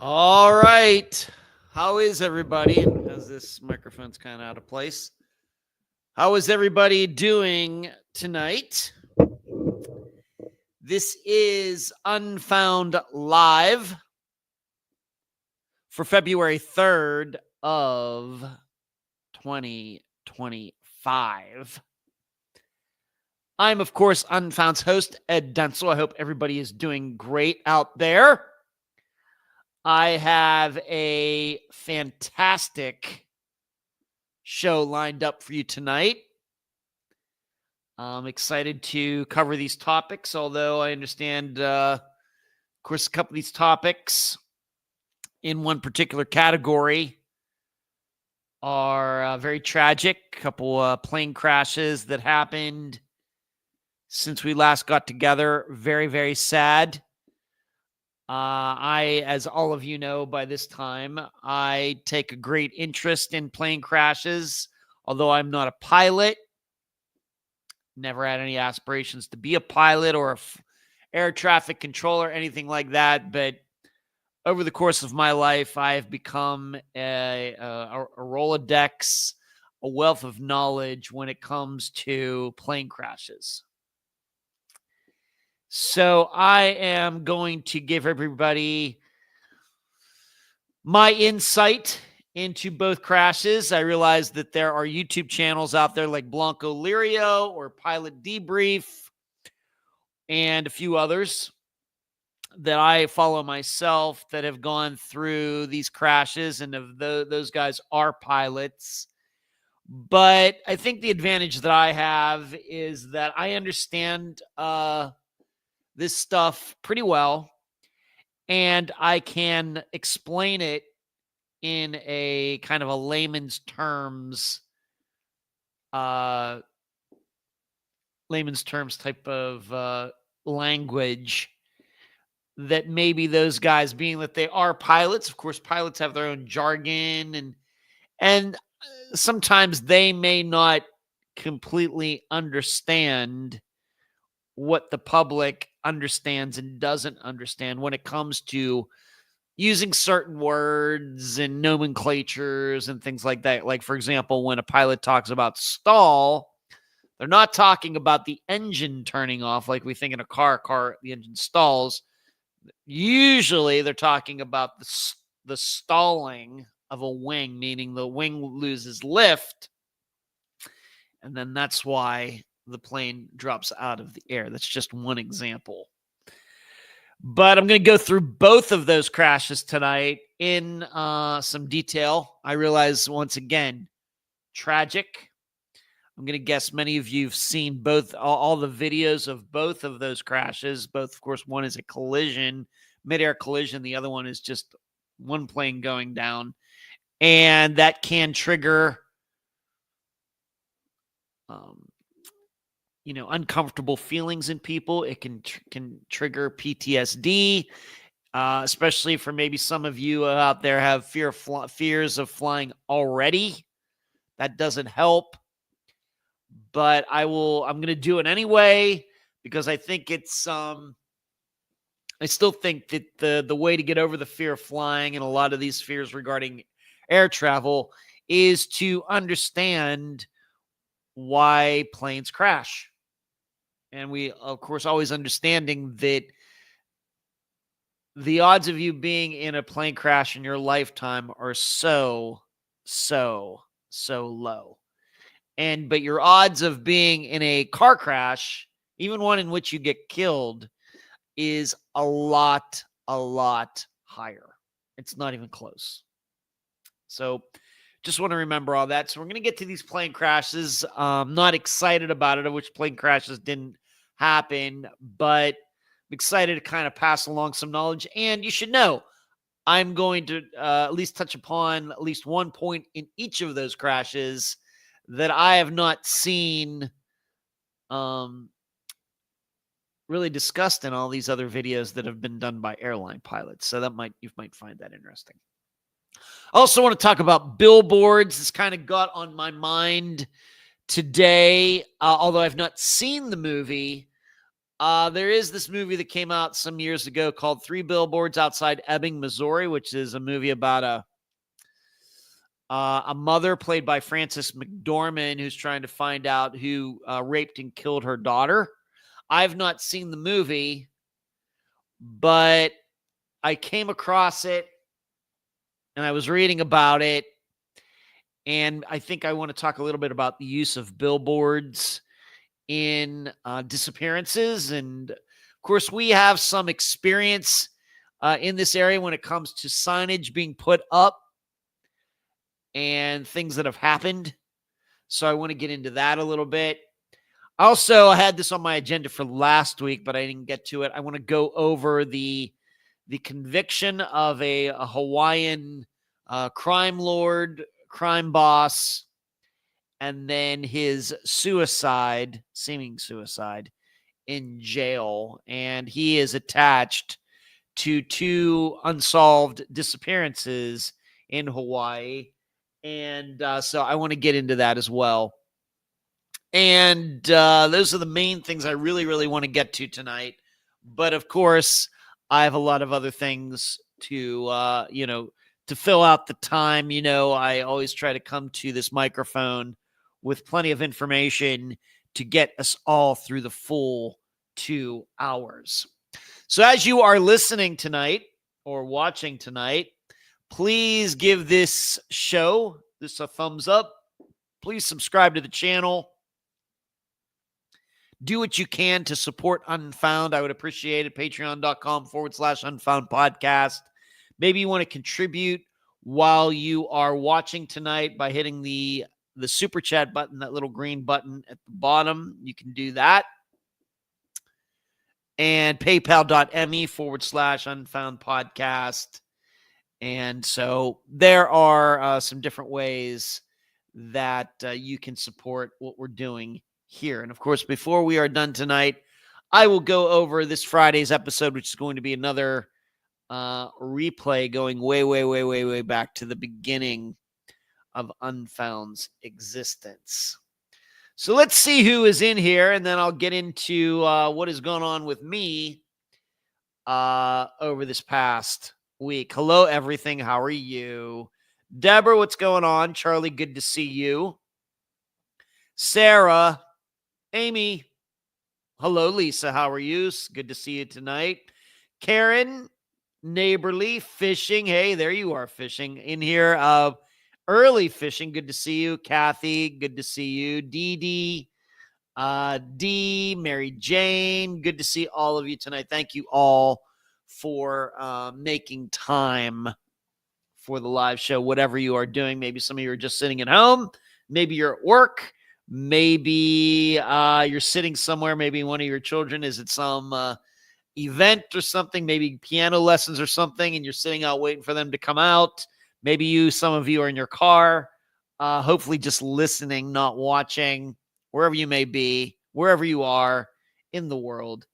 All right. How is everybody? As this microphone's kind of out of place. How is everybody doing tonight? This is Unfound Live for February 3rd of 2025. I'm, of course, Unfound's host, Ed Densel. I hope everybody is doing great out there. I have a fantastic show lined up for you tonight. I'm excited to cover these topics, although I understand, of course, a couple of these topics in one particular category are very tragic. A couple plane crashes that happened since we last got together. Very, very sad. As all of you know by this time, I take a great interest in plane crashes, although I'm not a pilot. Never had any aspirations to be a pilot or air traffic controller, anything like that. But over the course of my life, I have become a Rolodex, a wealth of knowledge when it comes to plane crashes. So I am going to give everybody my insight into both crashes. I realize that there are YouTube channels out there like Blanco Lirio or Pilot Debrief and a few others that I follow myself that have gone through these crashes, and those guys are pilots. But I think the advantage that I have is that I understand this stuff pretty well, and I can explain it in a kind of a layman's terms type of language that maybe those guys, being that they are pilots, of course, pilots have their own jargon, and sometimes they may not completely understand what the public understands and doesn't understand when it comes to using certain words and nomenclatures and things like that. Like, for example, when a pilot talks about stall, they're not talking about the engine turning off like we think in a car, the engine stalls. Usually they're talking about the stalling of a wing, meaning the wing loses lift, and then that's why the plane drops out of the air. That's just one example. But I'm going to go through both of those crashes tonight in some detail. I realize, once again, tragic. I'm going to guess many of you have seen all the videos of both of those crashes. Both, of course, one is a collision, midair collision. The other one is just one plane going down. And that can trigger uncomfortable feelings in people. It can trigger PTSD, especially for maybe some of you out there have fears of flying already. That doesn't help, but I'm going to do it anyway because I think it's I still think that the way to get over the fear of flying and a lot of these fears regarding air travel is to understand why planes crash. And we, of course, always understanding that the odds of you being in a plane crash in your lifetime are so low. But your odds of being in a car crash, even one in which you get killed, is a lot higher. It's not even close. So just want to remember all that. So we're going to get to these plane crashes. Not excited about it, which plane crashes didn't happen, but I'm excited to kind of pass along some knowledge. And you should know, I'm going to at least touch upon at least one point in each of those crashes that I have not seen really discussed in all these other videos that have been done by airline pilots. So you might find that interesting. I also want to talk about Billboards. This kind of got on my mind today, although I've not seen the movie. There is this movie that came out some years ago called Three Billboards Outside Ebbing, Missouri, which is a movie about a mother played by Frances McDormand who's trying to find out who raped and killed her daughter. I've not seen the movie, but I came across it and I was reading about it. And I think I want to talk a little bit about the use of billboards in disappearances. And of course, we have some experience in this area when it comes to signage being put up and things that have happened. So I want to get into that a little bit. Also, I had this on my agenda for last week, but I didn't get to it. I want to go over the conviction of a Hawaiian crime lord, crime boss, and then his seeming suicide in jail. And he is attached to 2 unsolved disappearances in Hawaii. And so I want to get into that as well. And those are the main things I really, really want to get to tonight. But of course, I have a lot of other things to, to fill out the time. I always try to come to this microphone with plenty of information to get us all through the full 2 hours. So as you are listening tonight or watching tonight, please give this show a thumbs up. Please subscribe to the channel. Do what you can to support Unfound. I would appreciate it. Patreon.com/Unfound podcast. Maybe you want to contribute while you are watching tonight by hitting the super chat button, that little green button at the bottom. You can do that. And paypal.me/Unfound podcast. And so there are some different ways that you can support what we're doing here. And of course, before we are done tonight, I will go over this Friday's episode, which is going to be another replay going way back to the beginning of Unfound's existence. So let's see who is in here, and then I'll get into what has gone on with me over this past week. Hello, everything. How are you? Deborah, what's going on? Charlie, good to see you. Sarah, Amy, hello, Lisa. How are you? Good to see you tonight. Karen, Neighborly, fishing. Hey, there you are, fishing in here. Early fishing. Good to see you. Kathy, good to see you. Dee Dee, Dee, Mary Jane, good to see all of you tonight. Thank you all for making time for the live show, whatever you are doing. Maybe some of you are just sitting at home. Maybe you're at work. Maybe you're sitting somewhere. Maybe one of your children is at some event or something, maybe piano lessons or something, and you're sitting out waiting for them to come out. Maybe some of you are in your car, hopefully just listening, not watching, wherever you may be, wherever you are in the world,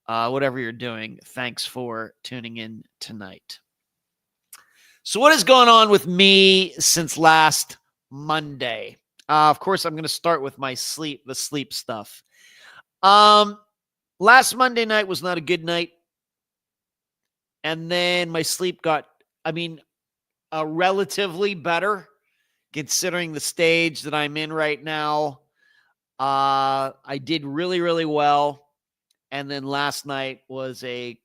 whatever you're doing. Thanks for tuning in tonight. So what has gone on with me since last Monday? Of course, I'm going to start with the sleep stuff. Last Monday night was not a good night. And then my sleep got, relatively better considering the stage that I'm in right now. I did really, really well. And then last night was a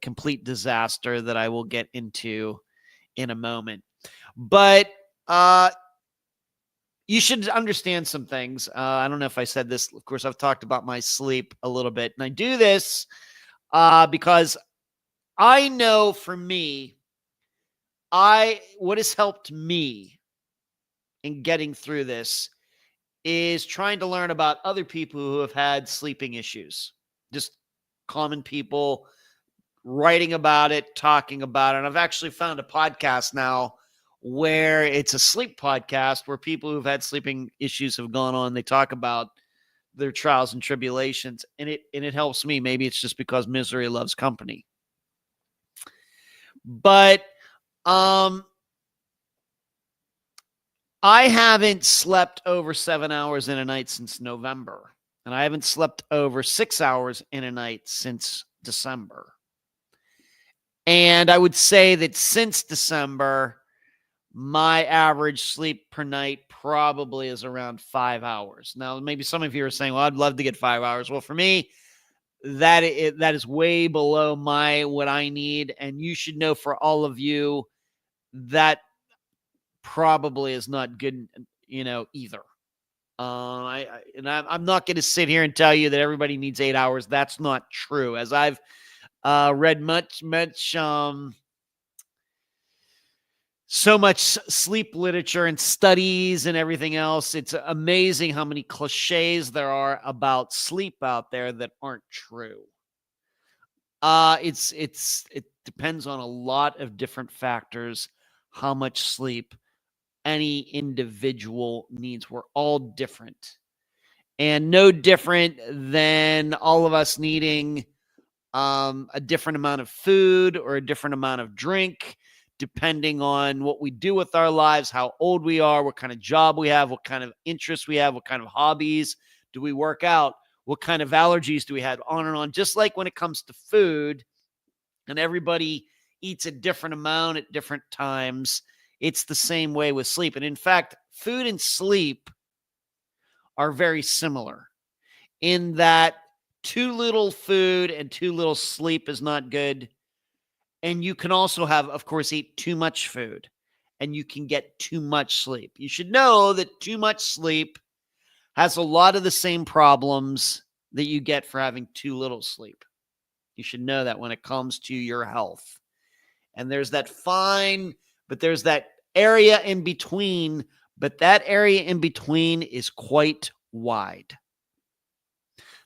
complete disaster that I will get into in a moment. But you should understand some things. I don't know if I said this. Of course, I've talked about my sleep a little bit. And I do this because I know for me, what has helped me in getting through this is trying to learn about other people who have had sleeping issues. Just common people writing about it, talking about it. And I've actually found a podcast now where it's a sleep podcast where people who've had sleeping issues have gone on. They talk about their trials and tribulations, and it helps me. Maybe it's just because misery loves company. But I haven't slept over 7 hours in a night since November. and I haven't slept over 6 hours in a night since December. And I would say that since December, my average sleep per night probably is around 5 hours. Now, maybe some of you are saying, well, I'd love to get 5 hours. Well, for me, that is way below what I need. And you should know, for all of you, that probably is not good, either. I'm not going to sit here and tell you that everybody needs 8 hours. That's not true. As I've read so much sleep literature and studies and everything else, it's amazing how many cliches there are about sleep out there that aren't true. It depends on a lot of different factors, how much sleep any individual needs. We're all different, and no different than all of us needing a different amount of food or a different amount of drink, depending on what we do with our lives, how old we are, what kind of job we have, what kind of interests we have, what kind of hobbies do we work out, what kind of allergies do we have, on and on. Just like when it comes to food, and everybody eats a different amount at different times, it's the same way with sleep. And in fact, food and sleep are very similar in that too little food and too little sleep is not good. And you can also have, of course, eat too much food and you can get too much sleep. You should know that too much sleep has a lot of the same problems that you get for having too little sleep. You should know that when it comes to your health. And there's that there's that area in between, but that area in between is quite wide.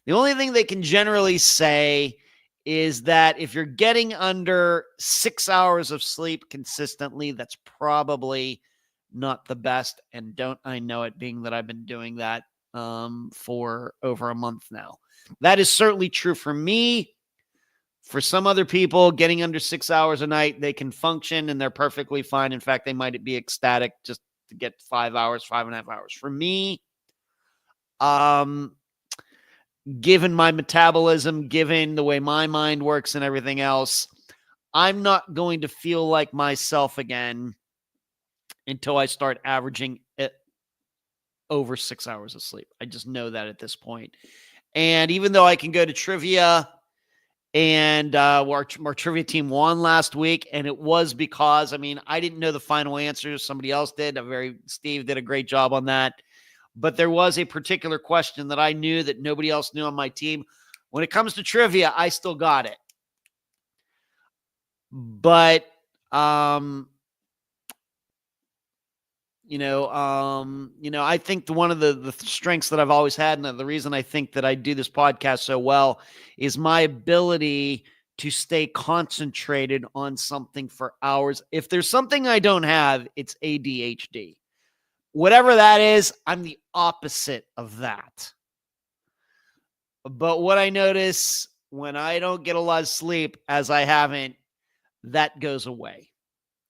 The only thing they can generally say is that if you're getting under 6 hours of sleep consistently, that's probably not the best. And don't I know it, being that I've been doing that for over a month now. That is certainly true for me. For some other people, getting under 6 hours a night, they can function and they're perfectly fine. In fact, they might be ecstatic just to get 5 hours, 5.5 hours. For me, given my metabolism, given the way my mind works and everything else, I'm not going to feel like myself again until I start averaging over 6 hours of sleep. I just know that at this point. And even though I can go to trivia, and our trivia team won last week, and it was because, I didn't know the final answers. Somebody else did. Steve did a great job on that. But there was a particular question that I knew that nobody else knew on my team. When it comes to trivia, I still got it. But, I think one of the strengths that I've always had, and the reason I think that I do this podcast so well, is my ability to stay concentrated on something for hours. If there's something I don't have, it's ADHD. Whatever that is, I'm the opposite of that. But what I notice when I don't get a lot of sleep, as I haven't, that goes away.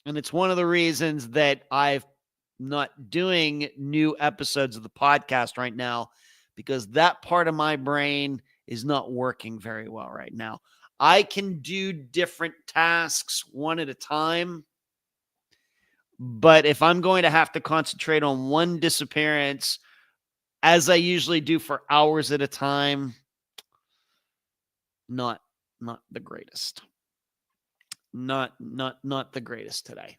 And it's one of the reasons that I've not doing new episodes of the podcast right now, because that part of my brain is not working very well right now. I can do different tasks one at a time, but if I'm going to have to concentrate on one disappearance, as I usually do for hours at a time, not the greatest. Not the greatest today,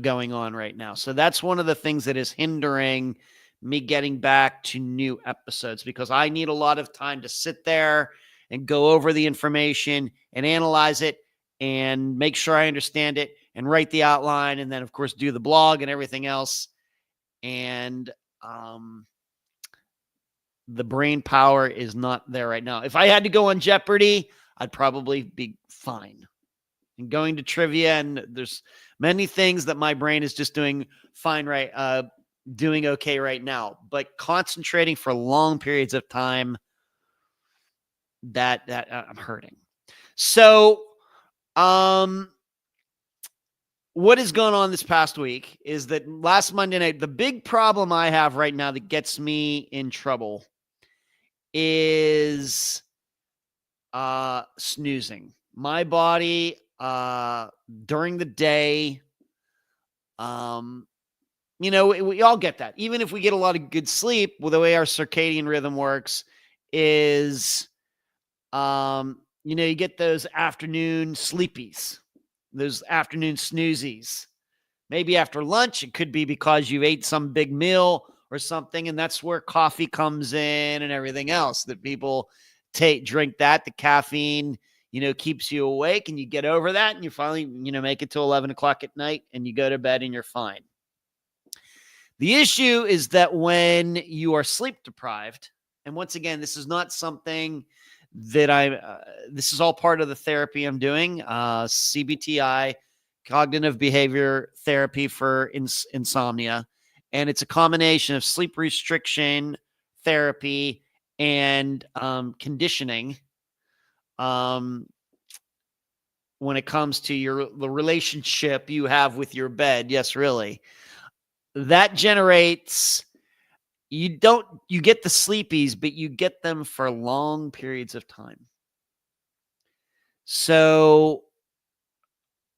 going on right now. So that's one of the things that is hindering me getting back to new episodes, because I need a lot of time to sit there and go over the information and analyze it and make sure I understand it and write the outline, and then of course do the blog and everything else. And the brain power is not there right now. If I had to go on Jeopardy, I'd probably be fine. And going to trivia, and there's many things that my brain is just doing fine, doing okay right now. But concentrating for long periods of time, that I'm hurting. So, what has gone on this past week is that last Monday night, the big problem I have right now that gets me in trouble is snoozing. My body during the day, we all get that. Even if we get a lot of good sleep, well, the way our circadian rhythm works is, you get those afternoon sleepies, those afternoon snoozies. Maybe after lunch, it could be because you ate some big meal or something, and that's where coffee comes in and everything else that people drink that. The caffeine, keeps you awake, and you get over that, and you finally, make it to 11 o'clock at night, and you go to bed, and you're fine. The issue is that when you are sleep deprived, and once again, this is not something that this is all part of the therapy I'm doing, CBTI, cognitive behavior therapy for insomnia. And it's a combination of sleep restriction therapy and conditioning when it comes to the relationship you have with your bed. Yes, really. That generates, you get the sleepies, but you get them for long periods of time. So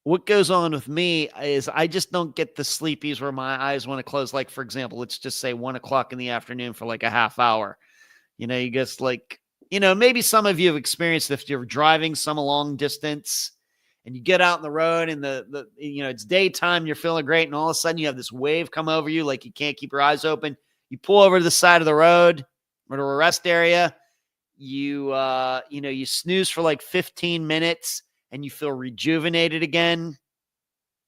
what goes on with me is I just don't get the sleepies where my eyes want to close. Like, for example, let's just say 1 o'clock in the afternoon for like a half hour. You just like, maybe some of you have experienced if you're driving some long distance and you get out on the road and it's daytime, you're feeling great. And all of a sudden you have this wave come over you. Like you can't keep your eyes open. You pull over to the side of the road or to a rest area. You snooze for like 15 minutes and you feel rejuvenated again.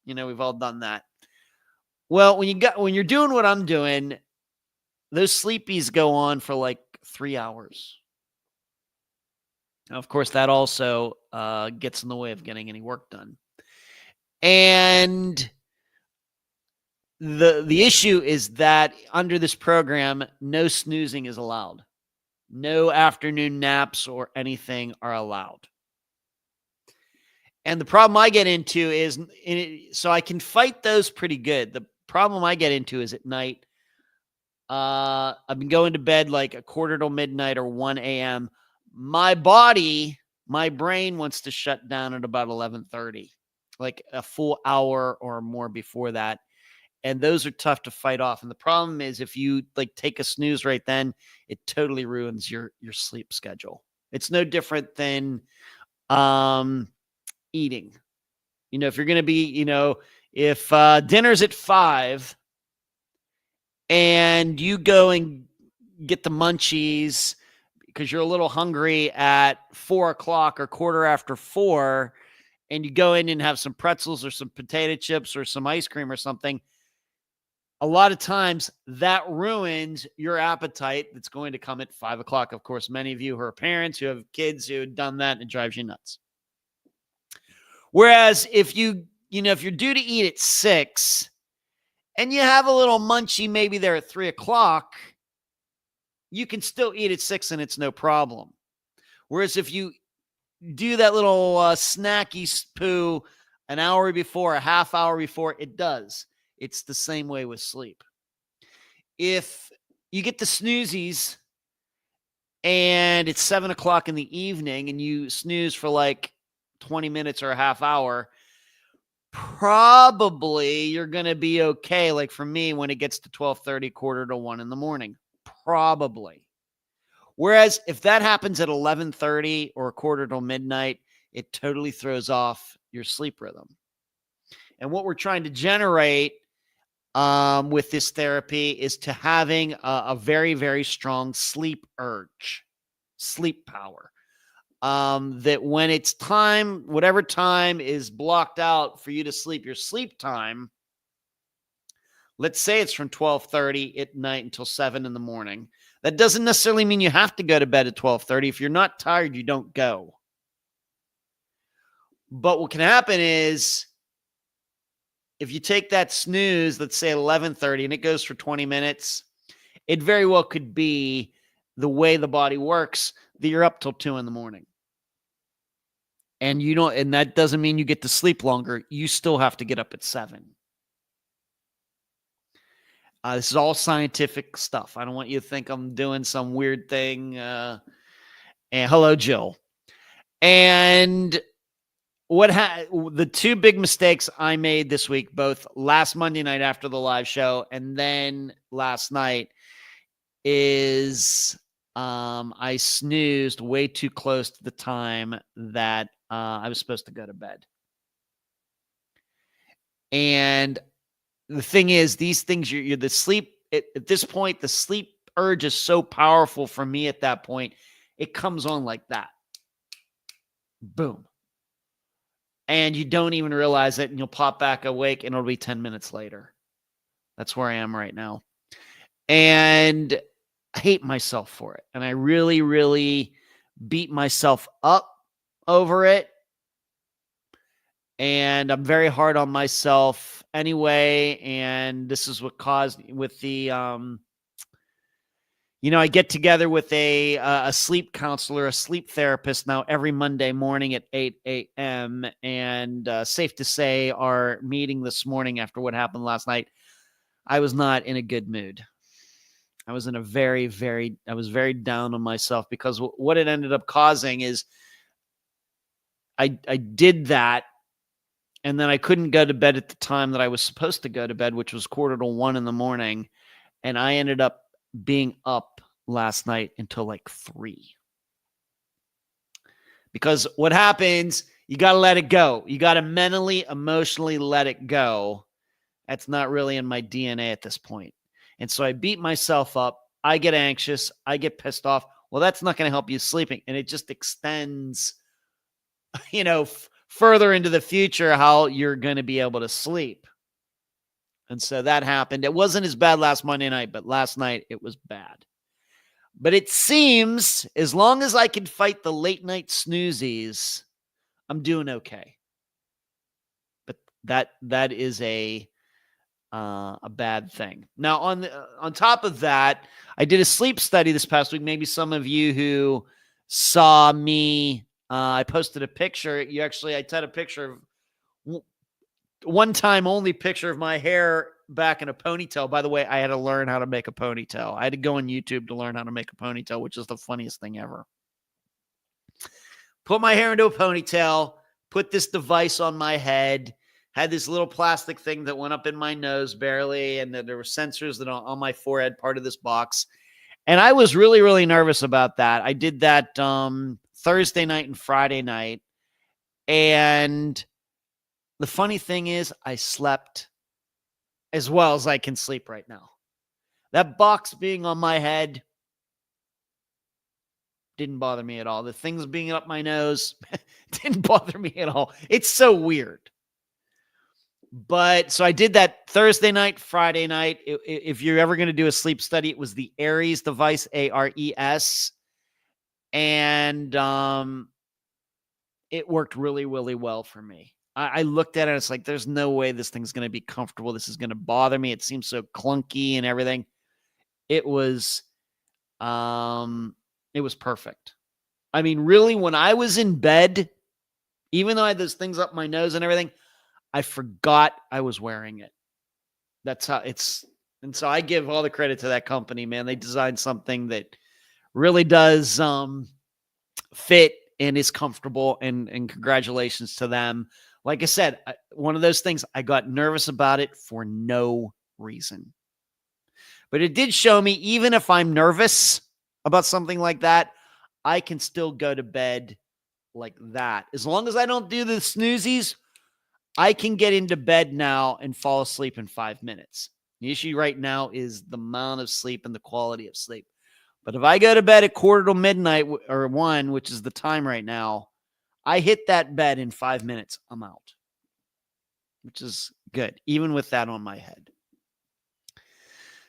We've all done that. Well, when you're doing what I'm doing, those sleepies go on for like 3 hours. Now, of course, that also gets in the way of getting any work done. And the issue is that under this program, no snoozing is allowed. No afternoon naps or anything are allowed. And the problem I get into is, so I can fight those pretty good. The problem I get into is at night. I've been going to bed like a quarter till midnight or 1 a.m. My brain wants to shut down at about 11:30, like a full hour or more before that. And those are tough to fight off. And the problem is if you like take a snooze right then, it totally ruins your sleep schedule. It's no different than eating. If you're going to be, if dinner's at 5 and you go and get the munchies because you're a little hungry at 4 o'clock or quarter after 4, and you go in and have some pretzels or some potato chips or some ice cream or something, a lot of times that ruins your appetite that's going to come at 5 o'clock. Of course, many of you who are parents who have kids who have done that, and it drives you nuts. Whereas if you're due to eat at 6 and you have a little munchie maybe there at 3 o'clock, you can still eat at 6 and it's no problem. Whereas if you do that little snacky poo an hour before, a half hour before, it does. It's the same way with sleep. If you get the snoozies and it's 7 o'clock in the evening and you snooze for like 20 minutes or a half hour, probably you're going to be okay. Like for me, when it gets to 12:30, quarter to 1 in the morning, probably. Whereas if that happens at 11:30 or a quarter till midnight, it totally throws off your sleep rhythm. And what we're trying to generate with this therapy is to having a very, very strong sleep urge, sleep power. That when it's time, whatever time is blocked out for you to sleep, your sleep time, let's say it's from 12:30 at night until 7 in the morning. That doesn't necessarily mean you have to go to bed at 12:30. If you're not tired, you don't go. But what can happen is if you take that snooze, let's say at 11:30, and it goes for 20 minutes, it very well could be the way the body works that you're up till 2 in the morning. And and that doesn't mean you get to sleep longer. You still have to get up at 7. This is all scientific stuff. I don't want you to think I'm doing some weird thing. And hello, Jill. And the two big mistakes I made this week, both last Monday night after the live show and then last night, is I snoozed way too close to the time that I was supposed to go to bed. And the thing is, these things, you're the sleep at this point, the sleep urge is so powerful for me at that point. It comes on like that. Boom. And you don't even realize it, and you'll pop back awake, and it'll be 10 minutes later. That's where I am right now. And I hate myself for it. And I really, really beat myself up over it. And I'm very hard on myself anyway. And this is what caused with the, I get together with a sleep counselor, a sleep therapist now every Monday morning at 8 a.m. And safe to say, our meeting this morning after what happened last night, I was not in a good mood. I was in a I was very down on myself, because what it ended up causing is I did that, and then I couldn't go to bed at the time that I was supposed to go to bed, which was 1:45 in the morning. And I ended up being up last night until like 3. Because what happens, you got to let it go. You got to mentally, emotionally let it go. That's not really in my DNA at this point. And so I beat myself up. I get anxious. I get pissed off. Well, that's not going to help you sleeping. And it just extends, further into the future how you're going to be able to sleep. And so that happened. It wasn't as bad last Monday night, but last night it was bad. But it seems as long as I can fight the late night snoozies, I'm doing okay. But that is a bad thing. Now, on top of that, I did a sleep study this past week. Maybe some of you who saw me, I posted a picture. I took a picture of one time only picture of my hair back in a ponytail. By the way, I had to learn how to make a ponytail. I had to go on YouTube to learn how to make a ponytail, which is the funniest thing ever. Put my hair into a ponytail, put this device on my head, had this little plastic thing that went up in my nose barely, and there were sensors that on my forehead, part of this box. And I was really, really nervous about that. I did that Thursday night and Friday night. And the funny thing is, I slept as well as I can sleep right now. That box being on my head didn't bother me at all. The things being up my nose didn't bother me at all. It's so weird. But so I did that Thursday night, Friday night. If you're ever going to do a sleep study, it was the Ares device, ARES. And it worked really, really well for me. I looked at it, and it's like, there's no way this thing's going to be comfortable. This is going to bother me. It seems so clunky and everything. It was perfect. I mean, really, when I was in bed, even though I had those things up my nose and everything, I forgot I was wearing it. That's how it's. And so I give all the credit to that company, man. They designed something that really does fit and is comfortable, and congratulations to them. Like I said, one of those things, I got nervous about it for no reason. But it did show me, even if I'm nervous about something like that, I can still go to bed like that. As long as I don't do the snoozies, I can get into bed now and fall asleep in 5 minutes. The issue right now is the amount of sleep and the quality of sleep. But if I go to bed at 1:45 or 1, which is the time right now, I hit that bed in 5 minutes. I'm out, which is good, even with that on my head.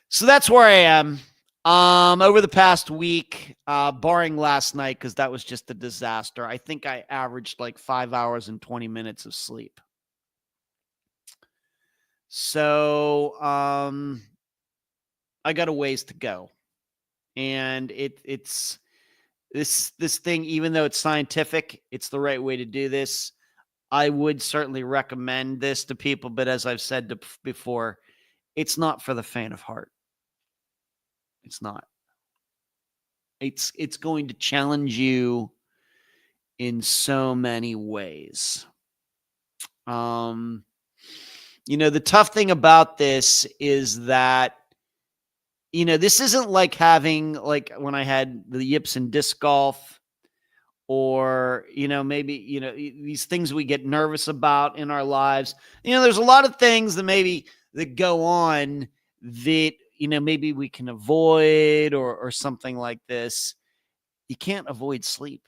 So that's where I am. Over the past week, barring last night, because that was just a disaster, I think I averaged like 5 hours and 20 minutes of sleep. So I got a ways to go. And it's this thing, even though it's scientific, it's the right way to do this. I would certainly recommend this to people, but as I've said before, it's not for the faint of heart. It's not. It's going to challenge you in so many ways. Um, the tough thing about this is that, this isn't like having, like when I had the yips in disc golf, or, maybe, these things we get nervous about in our lives. There's a lot of things that go on that, maybe we can avoid, or something like this. You can't avoid sleep.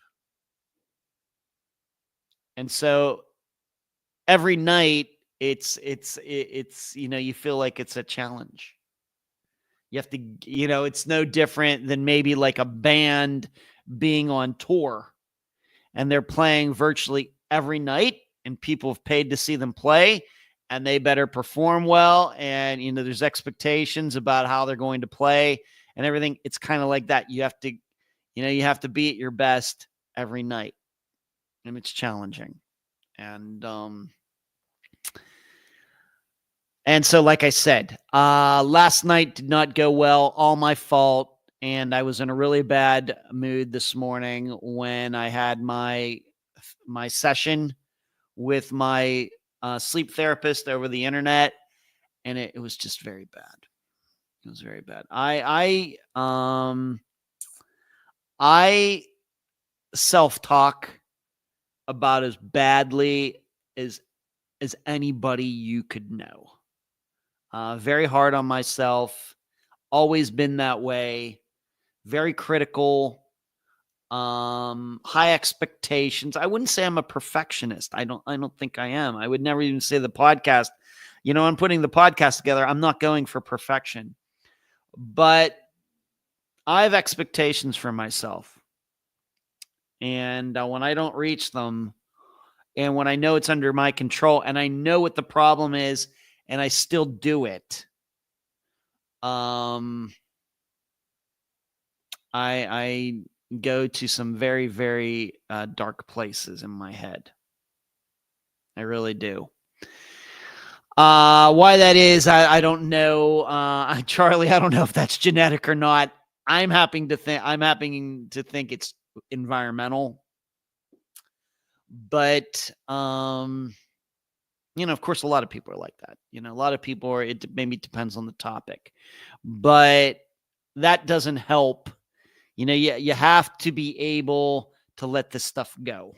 And so every night it's you feel like it's a challenge. You have to, it's no different than maybe like a band being on tour, and they're playing virtually every night, and people have paid to see them play, and they better perform well. And, there's expectations about how they're going to play and everything. It's kind of like that. You have to be at your best every night, and it's challenging. And so, like I said, last night did not go well, all my fault. And I was in a really bad mood this morning when I had my session with my sleep therapist over the internet, and it was just very bad. It was very bad. I self-talk about as badly as anybody you could know. Very hard on myself. Always been that way. Very critical. High expectations. I wouldn't say I'm a perfectionist. I don't think I am. I would never even say the podcast. I'm putting the podcast together. I'm not going for perfection, but I have expectations for myself. And when I don't reach them, and when I know it's under my control, and I know what the problem is, and I still do it, I go to some very, very dark places in my head. I really do. Why that is, I don't know. Charlie, I don't know if that's genetic or not. I'm happening to think it's environmental. But of course, a lot of people are like that. A lot of people are. It maybe depends on the topic, but that doesn't help. You have to be able to let this stuff go,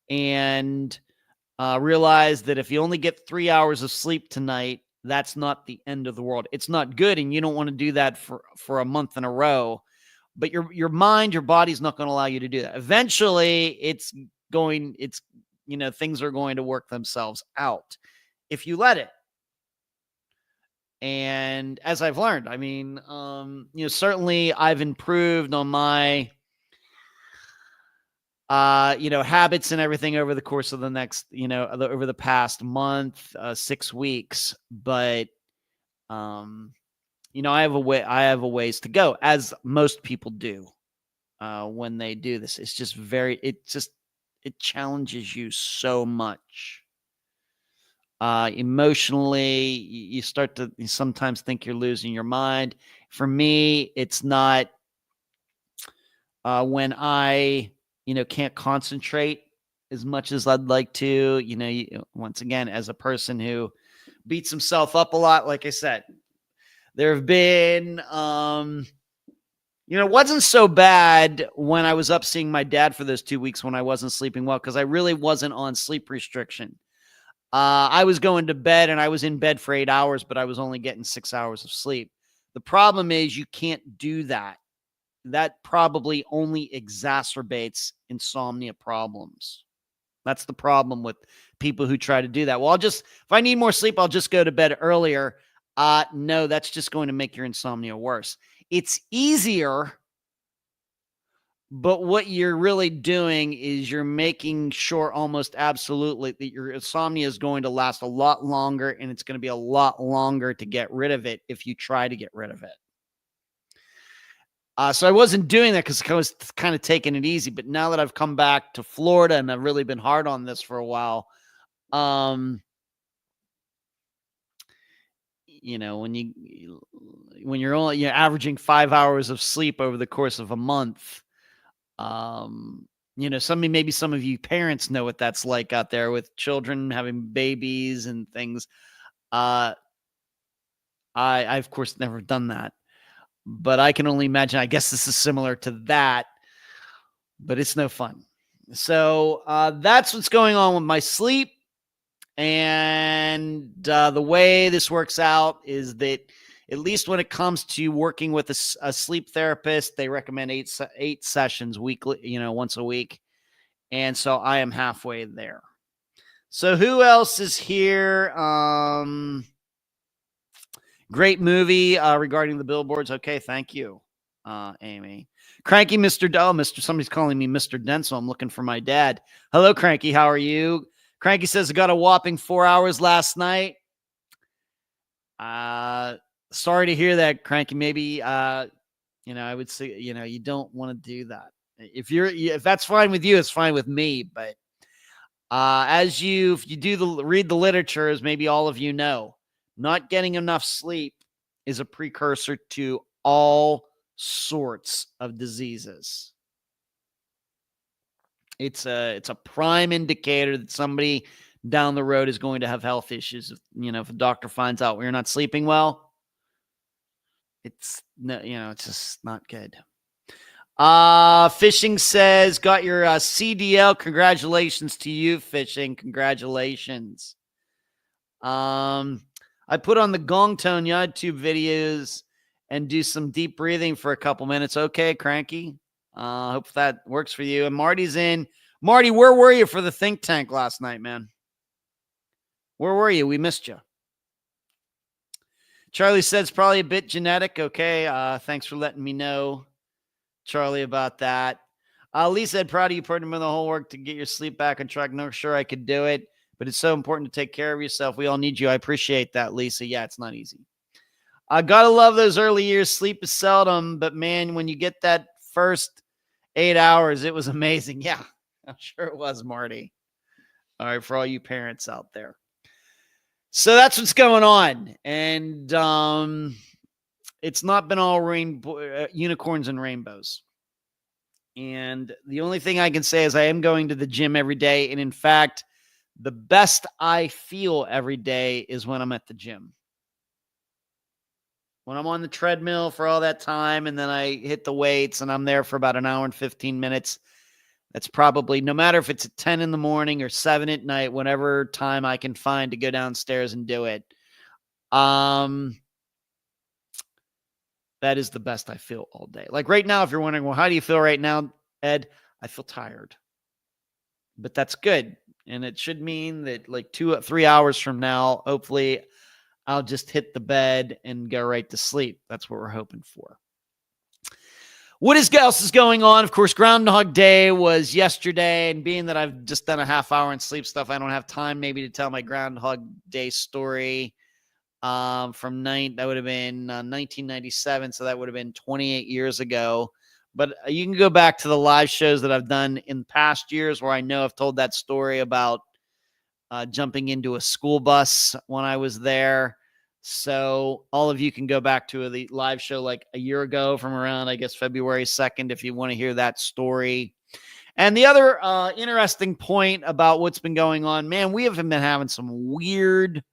and realize that if you only get 3 hours of sleep tonight, that's not the end of the world. It's not good, and you don't want to do that for a month in a row. But your mind, your body's not going to allow you to do that. Eventually, things are going to work themselves out if you let it. And as I've learned, certainly I've improved on my, habits and everything over the course of the next, over the past month, 6 weeks. But, I have a ways to go, as most people do, when they do this. It's just it challenges you so much. Emotionally, you start to sometimes think you're losing your mind. For me, it's not when I, can't concentrate as much as I'd like to. Once again, as a person who beats himself up a lot, like I said, there have been, it wasn't so bad when I was up seeing my dad for those 2 weeks when I wasn't sleeping well, because I really wasn't on sleep restriction. I was going to bed, and I was in bed for 8 hours, but I was only getting 6 hours of sleep. The problem is you can't do that. That probably only exacerbates insomnia problems. That's the problem with people who try to do that. Well, if I need more sleep, I'll just go to bed earlier. No, that's just going to make your insomnia worse. It's easier, but what you're really doing is you're making sure almost absolutely that your insomnia is going to last a lot longer, and it's going to be a lot longer to get rid of it if you try to get rid of it. So I wasn't doing that because I was kind of taking it easy. But now that I've come back to Florida and I've really been hard on this for a while, when you're averaging 5 hours of sleep over the course of a month, maybe some of you parents know what that's like out there with children having babies and things. I of course never done that, but I can only imagine. I guess this is similar to that, but it's no fun. So that's what's going on with my sleep. And the way this works out is that, at least when it comes to working with a sleep therapist, they recommend eight sessions weekly, once a week. And so I am halfway there. So who else is here? Great movie regarding the Billboards. Okay, thank you, Amy. Cranky Mr. Somebody's calling me Mr. Denso. I'm looking for my dad. Hello, Cranky. How are you? Cranky says, I got a whopping 4 hours last night. Sorry to hear that, Cranky. Maybe, I would say, you don't want to do that. If that's fine with you, it's fine with me. But if you read the literature, as maybe all of you know, not getting enough sleep is a precursor to all sorts of diseases. It's a prime indicator that somebody down the road is going to have health issues. If a doctor finds out you're not sleeping well, it's just not good. Fishing says, got your CDL. Congratulations to you, Fishing. Congratulations. I put on the Gong Tone YouTube videos and do some deep breathing for a couple minutes. Okay, Cranky. Hope that works for you. And Marty's in. Marty, where were you for the think tank last night, man? Where were you? We missed you. Charlie said it's probably a bit genetic. Okay. Thanks for letting me know, Charlie, about that. Lee said, proud of you putting in the whole work to get your sleep back on track. Not sure I could do it, but it's so important to take care of yourself. We all need you. I appreciate that, Lisa. Yeah, it's not easy. I gotta love those early years. Sleep is seldom, but man, when you get that first 8 hours, it was amazing. Yeah, I'm sure it was, Marty. All right, for all you parents out there. So that's what's going on. And it's not been all unicorns and rainbows. And the only thing I can say is I am going to the gym every day. And in fact, the best I feel every day is when I'm at the gym. When I'm on the treadmill for all that time and then I hit the weights and I'm there for about an hour and 15 minutes, that's probably, no matter if it's at 10 in the morning or 7 at night, whatever time I can find to go downstairs and do it. That is the best I feel all day. Like right now, if you're wondering, well, how do you feel right now, Ed? I feel tired. But that's good. And it should mean that like 2 or 3 hours from now, hopefully I'll just hit the bed and go right to sleep. That's what we're hoping for. What else is going on? Of course, Groundhog Day was yesterday. And being that I've just done a half hour in sleep stuff, I don't have time maybe to tell my Groundhog Day story. That would have been 1997. So that would have been 28 years ago. But you can go back to the live shows that I've done in past years where I know I've told that story about jumping into a school bus when I was there. So all of you can go back to the live show like a year ago from around, I guess, February 2nd, if you want to hear that story. And the other interesting point about what's been going on, man, we have been having some weird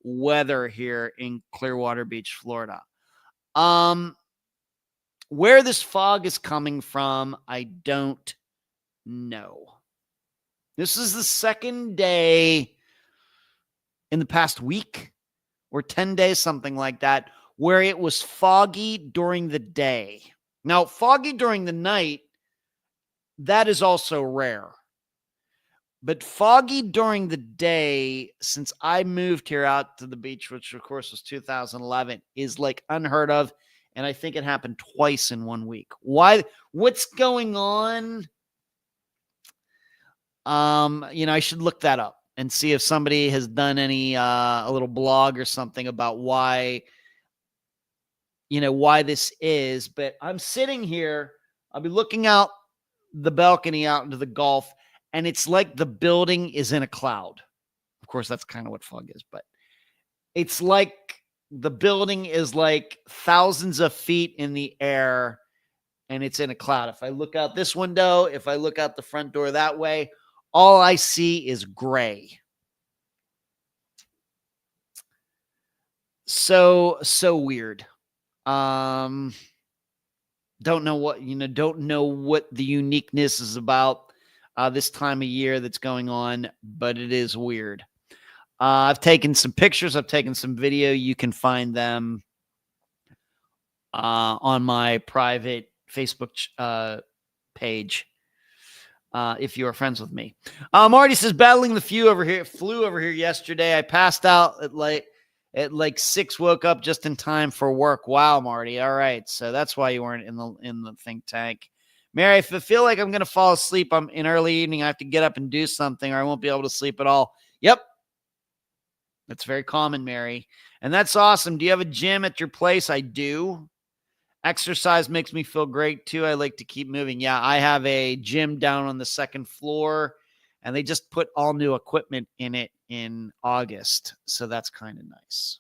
weather here in Clearwater Beach, Florida. Where this fog is coming from, I don't know. This is the second day in the past week or 10 days, something like that, where it was foggy during the day. Now, foggy during the night, that is also rare. But foggy during the day, since I moved here out to the beach, which of course was 2011, is like unheard of. And I think it happened twice in 1 week. Why? What's going on? I should look that up and see if somebody has done any a little blog or something about why this is. But I'm sitting here, I'll be looking out the balcony out into the Gulf, and it's like the building is in a cloud. Of course, that's kind of what fog is, but it's like the building is like thousands of feet in the air and it's in a cloud. If I look out this window, if I look out the front door that way, all I see is gray. So weird. Um, don't know what, don't know what the uniqueness is about this time of year that's going on, but it is weird. I've taken some pictures. I've taken some video. You can find them on my private Facebook page if you are friends with me. Marty says, battling the flu over here yesterday. I passed out at like 6, woke up just in time for work. Wow, Marty. All right. So that's why you weren't in the think tank. Mary, if I feel like I'm going to fall asleep, I'm in early evening, I have to get up and do something or I won't be able to sleep at all. Yep. That's very common, Mary. And that's awesome. Do you have a gym at your place? I do. Exercise makes me feel great too. I like to keep moving. Yeah, I have a gym down on the second floor and they just put all new equipment in it in August. So that's kind of nice.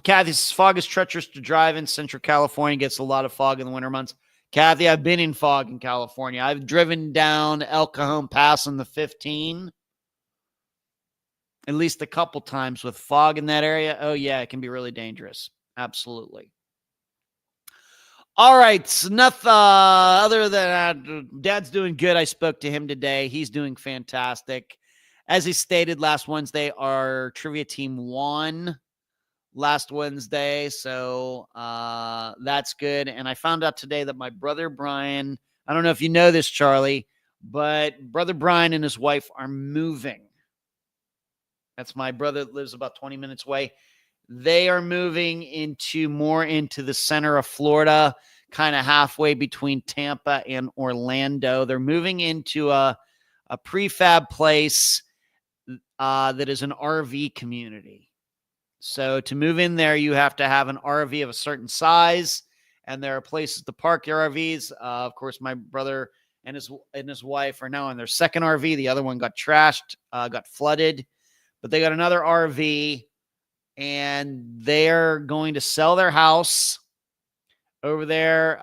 Kathy says, fog is treacherous to drive in. Central California gets a lot of fog in the winter months. Kathy, I've been in fog in California. I've driven down El Cajon Pass on the 15 at least a couple times with fog in that area. Oh, yeah, it can be really dangerous. Absolutely. All right. So nothing other than Dad's doing good. I spoke to him today. He's doing fantastic. As he stated last Wednesday, our trivia team won last Wednesday. So that's good. And I found out today that my brother Brian, I don't know if you know this, Charlie, but brother Brian and his wife are moving. That's my brother that lives about 20 minutes away. They are moving more into the center of Florida, kind of halfway between Tampa and Orlando. They're moving into a prefab place that is an RV community. So to move in there, you have to have an RV of a certain size, and there are places to park your RVs. Of course, my brother and his wife are now on their second RV. The other one got trashed, got flooded, but they got another RV. And they're going to sell their house over there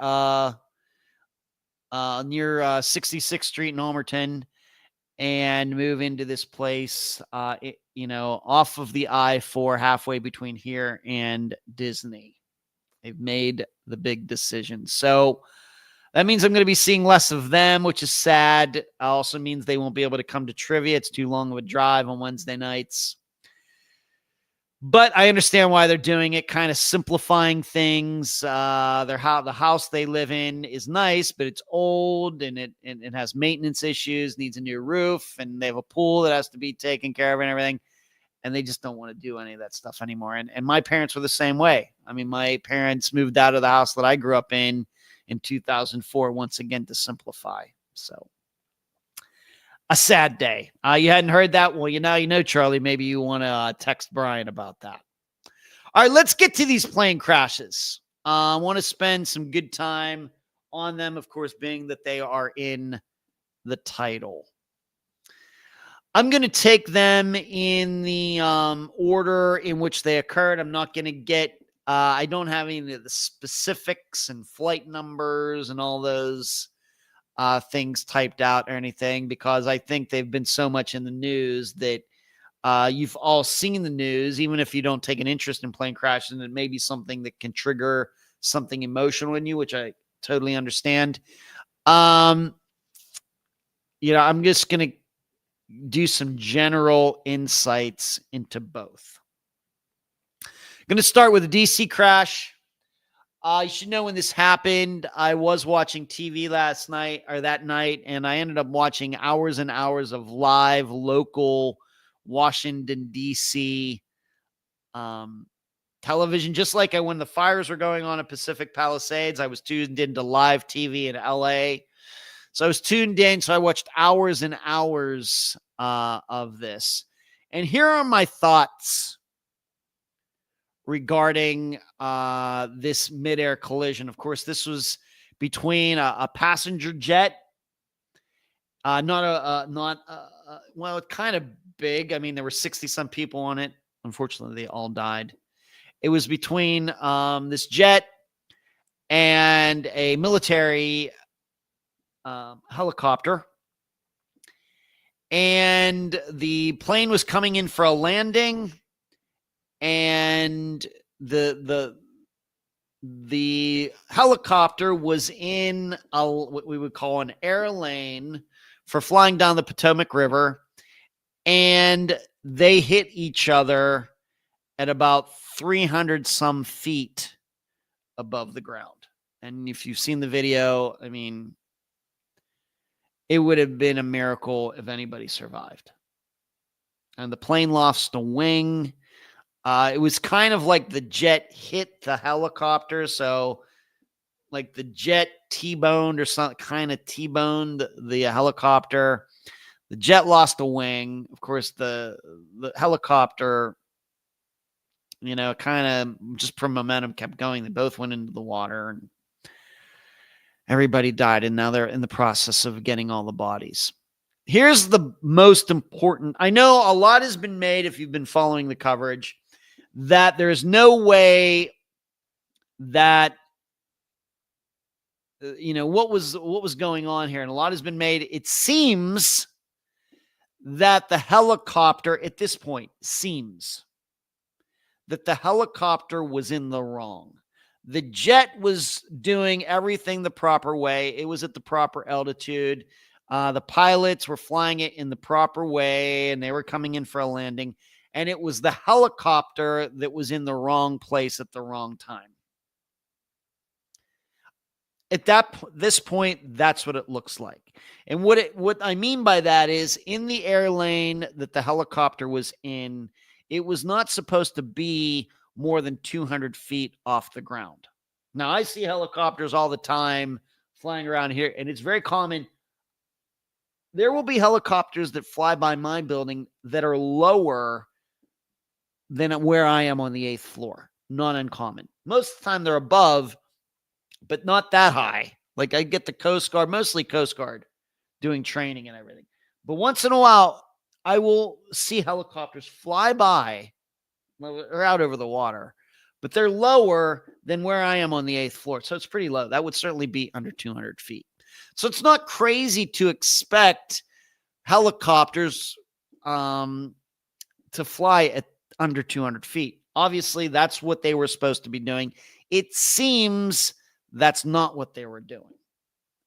near 66th Street in Almerton and move into this place, off of the I-4 halfway between here and Disney. They've made the big decision. So that means I'm going to be seeing less of them, which is sad. It also means they won't be able to come to trivia. It's too long of a drive on Wednesday nights. But I understand why they're doing it, kind of simplifying things. The house they live in is nice, but it's old and it has maintenance issues, needs a new roof, and they have a pool that has to be taken care of and everything. And they just don't want to do any of that stuff anymore. And my parents were the same way. I mean, my parents moved out of the house that I grew up in 2004, once again, to simplify. So a sad day. You hadn't heard that? Well, you know, Charlie, maybe you want to text Brian about that. All right, let's get to these plane crashes. I want to spend some good time on them, of course, being that they are in the title. I'm going to take them in the order in which they occurred. I'm not going to get, I don't have any of the specifics and flight numbers and all those things typed out or anything, because I think they've been so much in the news that you've all seen the news, even if you don't take an interest in plane crashes, and it may be something that can trigger something emotional in you, which I totally understand. I'm just going to do some general insights into both. I'm going to start with a DC crash. You should know when this happened. I was watching TV that night, and I ended up watching hours and hours of live local Washington, D.C. Television. Just like when the fires were going on at Pacific Palisades, I was tuned into live TV in L.A., so I was tuned in, so I watched hours and hours of this. And here are my thoughts regarding this midair collision. Of course, this was between a passenger jet, well, kind of big. I mean, there were 60-some people on it. unfortunately, they all died. It was between this jet and a military helicopter. And the plane was coming in for a landing, and the helicopter was in what we would call an air lane for flying down the Potomac River, and they hit each other at about 300 some feet above the ground. And if you've seen the video, I mean, it would have been a miracle if anybody survived. And the plane lost a wing. It was kind of like the jet hit the helicopter. So like the jet T-boned or something, kind of T-boned the helicopter. The jet lost a wing. Of course, the helicopter, kind of just from momentum kept going. They both went into the water and everybody died. And now they're in the process of getting all the bodies. Here's the most important. I know a lot has been made, if you've been following the coverage, that there's no way that what was going on here, and a lot has been made. It seems that the helicopter at this point was in the wrong. The jet was doing everything the proper way. It was at the proper altitude. The pilots were flying it in the proper way, and they were coming in for a landing. And it was the helicopter that was in the wrong place at the wrong time. At this point, that's what it looks like. And what I mean by that is, in the air lane that the helicopter was in, it was not supposed to be more than 200 feet off the ground. Now, I see helicopters all the time flying around here, and it's very common. There will be helicopters that fly by my building that are lower than where I am on the 8th floor. Not uncommon. Most of the time they're above, but not that high. Like I get the Coast Guard, mostly Coast Guard, doing training and everything. But once in a while, I will see helicopters fly by. They're out over the water, but they're lower than where I am on the 8th floor. So it's pretty low. That would certainly be under 200 feet. So it's not crazy to expect helicopters to fly at under 200 feet. Obviously, that's what they were supposed to be doing. It seems that's not what they were doing.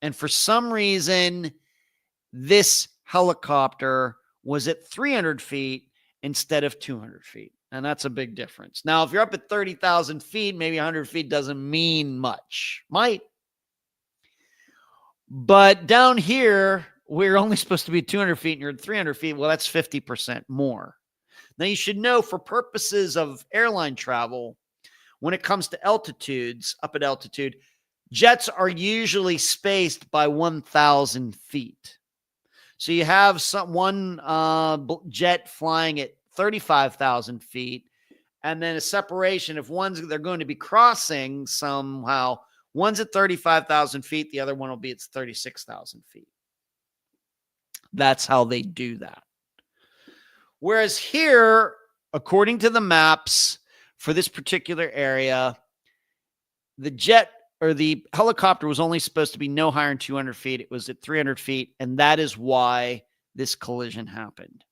And for some reason, this helicopter was at 300 feet instead of 200 feet. And that's a big difference. Now, if you're up at 30,000 feet, maybe 100 feet doesn't mean much. Might. But down here, we're only supposed to be 200 feet and you're at 300 feet. Well, that's 50% more. Now, you should know, for purposes of airline travel, when it comes to altitudes, up at altitude, jets are usually spaced by 1,000 feet. So you have one jet flying at 35,000 feet, and then a separation. If they're going to be crossing somehow, one's at 35,000 feet, the other one will be at 36,000 feet. That's how they do that. Whereas here, according to the maps for this particular area, the jet or the helicopter was only supposed to be no higher than 200 feet. It was at 300 feet, and that is why this collision happened.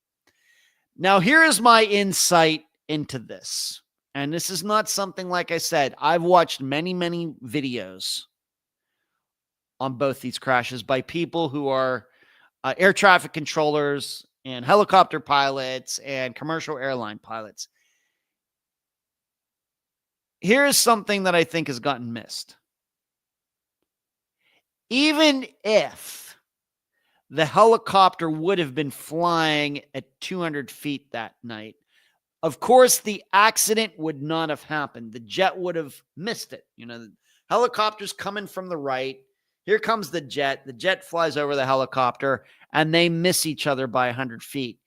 Now, here is my insight into this. And this is not something, like I said, I've watched many, many videos on both these crashes by people who are air traffic controllers and helicopter pilots and commercial airline pilots. Here is something that I think has gotten missed. Even if the helicopter would have been flying at 200 feet that night, of course, the accident would not have happened. The jet would have missed it. The helicopter's coming from the right. Here comes the jet. The jet flies over the helicopter, and they miss each other by 100 feet.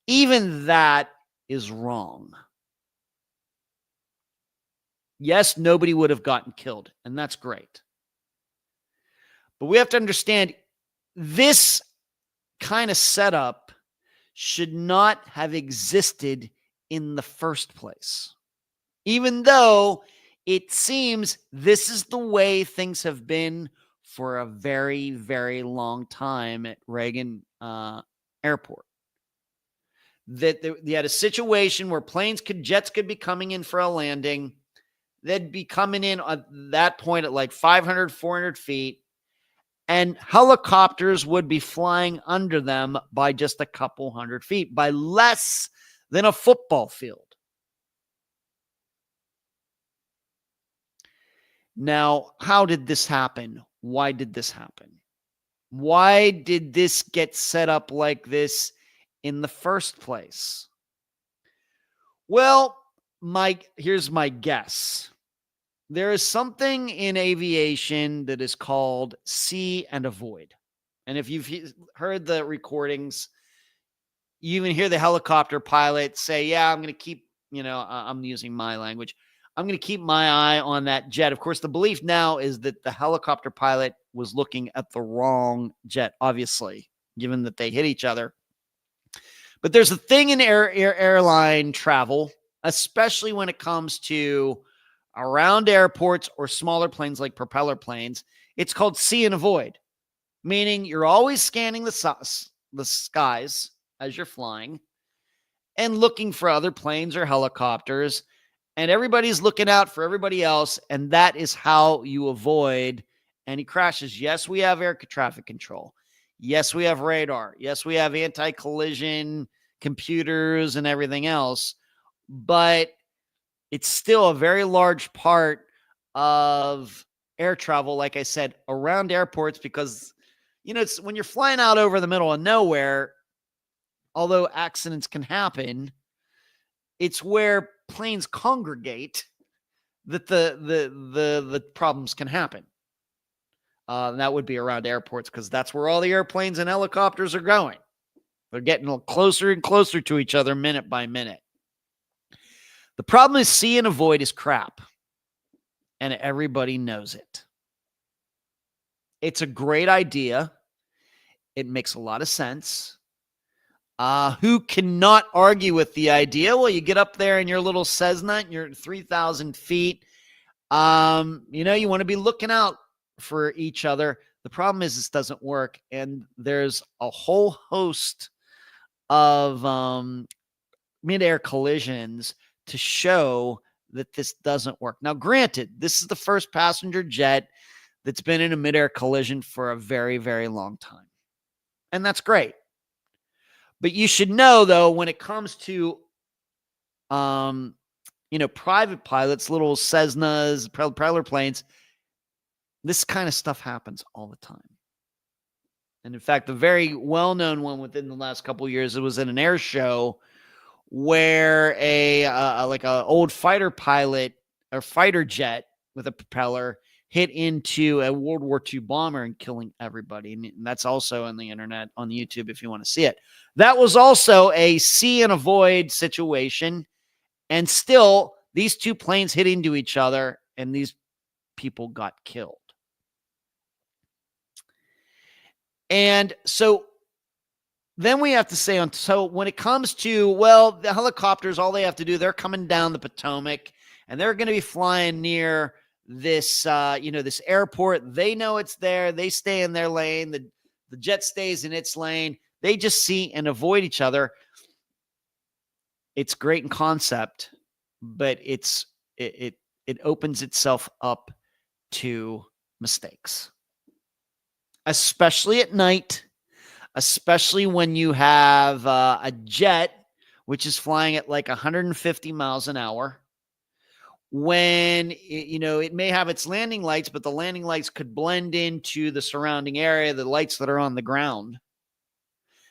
Even that is wrong. Yes, nobody would have gotten killed, and that's great. But we have to understand, this kind of setup should not have existed in the first place. Even though it seems this is the way things have been for a very, very long time at Reagan Airport. That you had a situation where jets could be coming in for a landing. They'd be coming in at that point at like 500, 400 feet, and helicopters would be flying under them by just a couple hundred feet, by less than a football field. Now, how did this happen? Why did this happen? Why did this get set up like this in the first place? Well, here's my guess. There is something in aviation that is called see and avoid. And if you've heard the recordings, you even hear the helicopter pilot say, yeah, I'm going to keep, I'm using my language. I'm going to keep my eye on that jet. Of course, the belief now is that the helicopter pilot was looking at the wrong jet, obviously, given that they hit each other. But there's a thing in airline travel, especially when it comes to around airports or smaller planes like propeller planes. It's called see and avoid, meaning you're always scanning the skies as you're flying and looking for other planes or helicopters, and everybody's looking out for everybody else, and that is how you avoid any crashes. Yes, we have air traffic control. Yes, we have radar. Yes, we have anti-collision computers and everything else, but it's still a very large part of air travel, like I said, around airports, because, it's when you're flying out over the middle of nowhere, although accidents can happen, it's where planes congregate that the problems can happen. And that would be around airports, because that's where all the airplanes and helicopters are going. They're getting closer and closer to each other minute by minute. The problem is see and avoid is crap, and everybody knows it. It's a great idea. It makes a lot of sense. Who cannot argue with the idea? Well, you get up there in your little Cessna, and you're at 3,000 feet. You want to be looking out for each other. The problem is this doesn't work, and there's a whole host of mid-air collisions to show that this doesn't work. Now, granted, this is the first passenger jet that's been in a mid-air collision for a very, very long time, and that's great. But you should know, though, when it comes to, private pilots, little Cessnas, propeller planes, this kind of stuff happens all the time. And in fact, the very well-known one within the last couple of years, it was in an air show where a old fighter pilot or fighter jet with a propeller hit into a World War II bomber and killing everybody. And that's also on the internet, on YouTube, if you want to see it. That was also a see and avoid situation. And still, these two planes hit into each other, and these people got killed. And so then we have to say, so when it comes to, the helicopters, all they have to do, they're coming down the Potomac, and they're going to be flying near this, this airport. They know it's there. They stay in their lane. The jet stays in its lane. They just see and avoid each other. It's great in concept, but it opens itself up to mistakes, especially at night, especially when you have a jet which is flying at like 150 miles an hour. When it may have its landing lights, but the landing lights could blend into the surrounding area, the lights that are on the ground.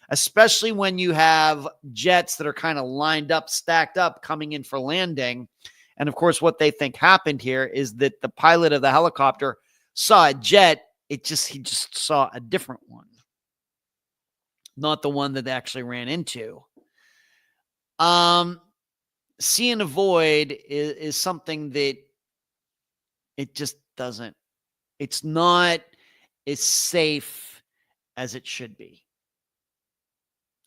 Especially when you have jets that are kind of lined up, stacked up, coming in for landing. And of course, what they think happened here is that the pilot of the helicopter saw a jet. He just saw a different one, not the one that they actually ran into. See and avoid is something that it just doesn't. It's not as safe as it should be.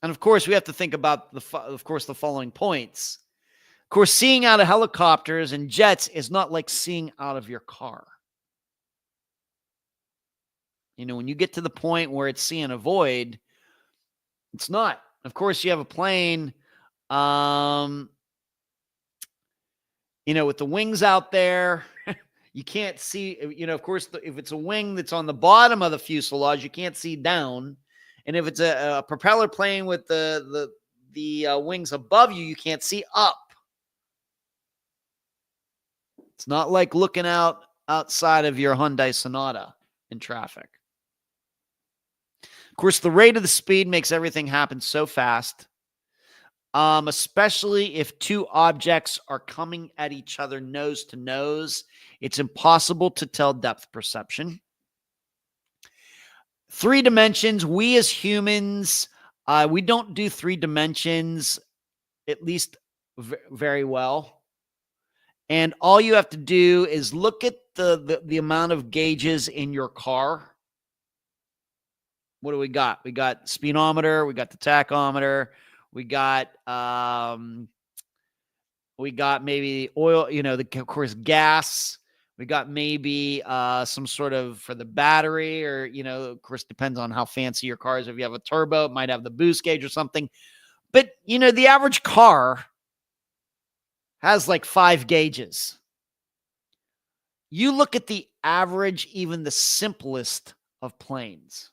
And of course, we have to think about the following points. Of course, seeing out of helicopters and jets is not like seeing out of your car. When you get to the point where it's seeing a void, it's not. Of course, you have a plane, with the wings out there. You can't see, of course, if it's a wing that's on the bottom of the fuselage, you can't see down. And if it's a propeller plane with the wings above you, you can't see up. It's not like looking outside of your Hyundai Sonata in traffic. Of course, the rate of the speed makes everything happen so fast, especially if two objects are coming at each other nose to nose. It's impossible to tell depth perception. 3 dimensions, we as humans, we don't do 3 dimensions, at least very well. And all you have to do is look at the amount of gauges in your car. What do we got? We got speedometer, we got the tachometer, we got maybe oil, of course, gas. We got maybe some sort of for the battery, or, of course, depends on how fancy your car is. If you have a turbo, it might have the boost gauge or something. But, the average car has like 5 gauges. You look at the average, even the simplest of planes.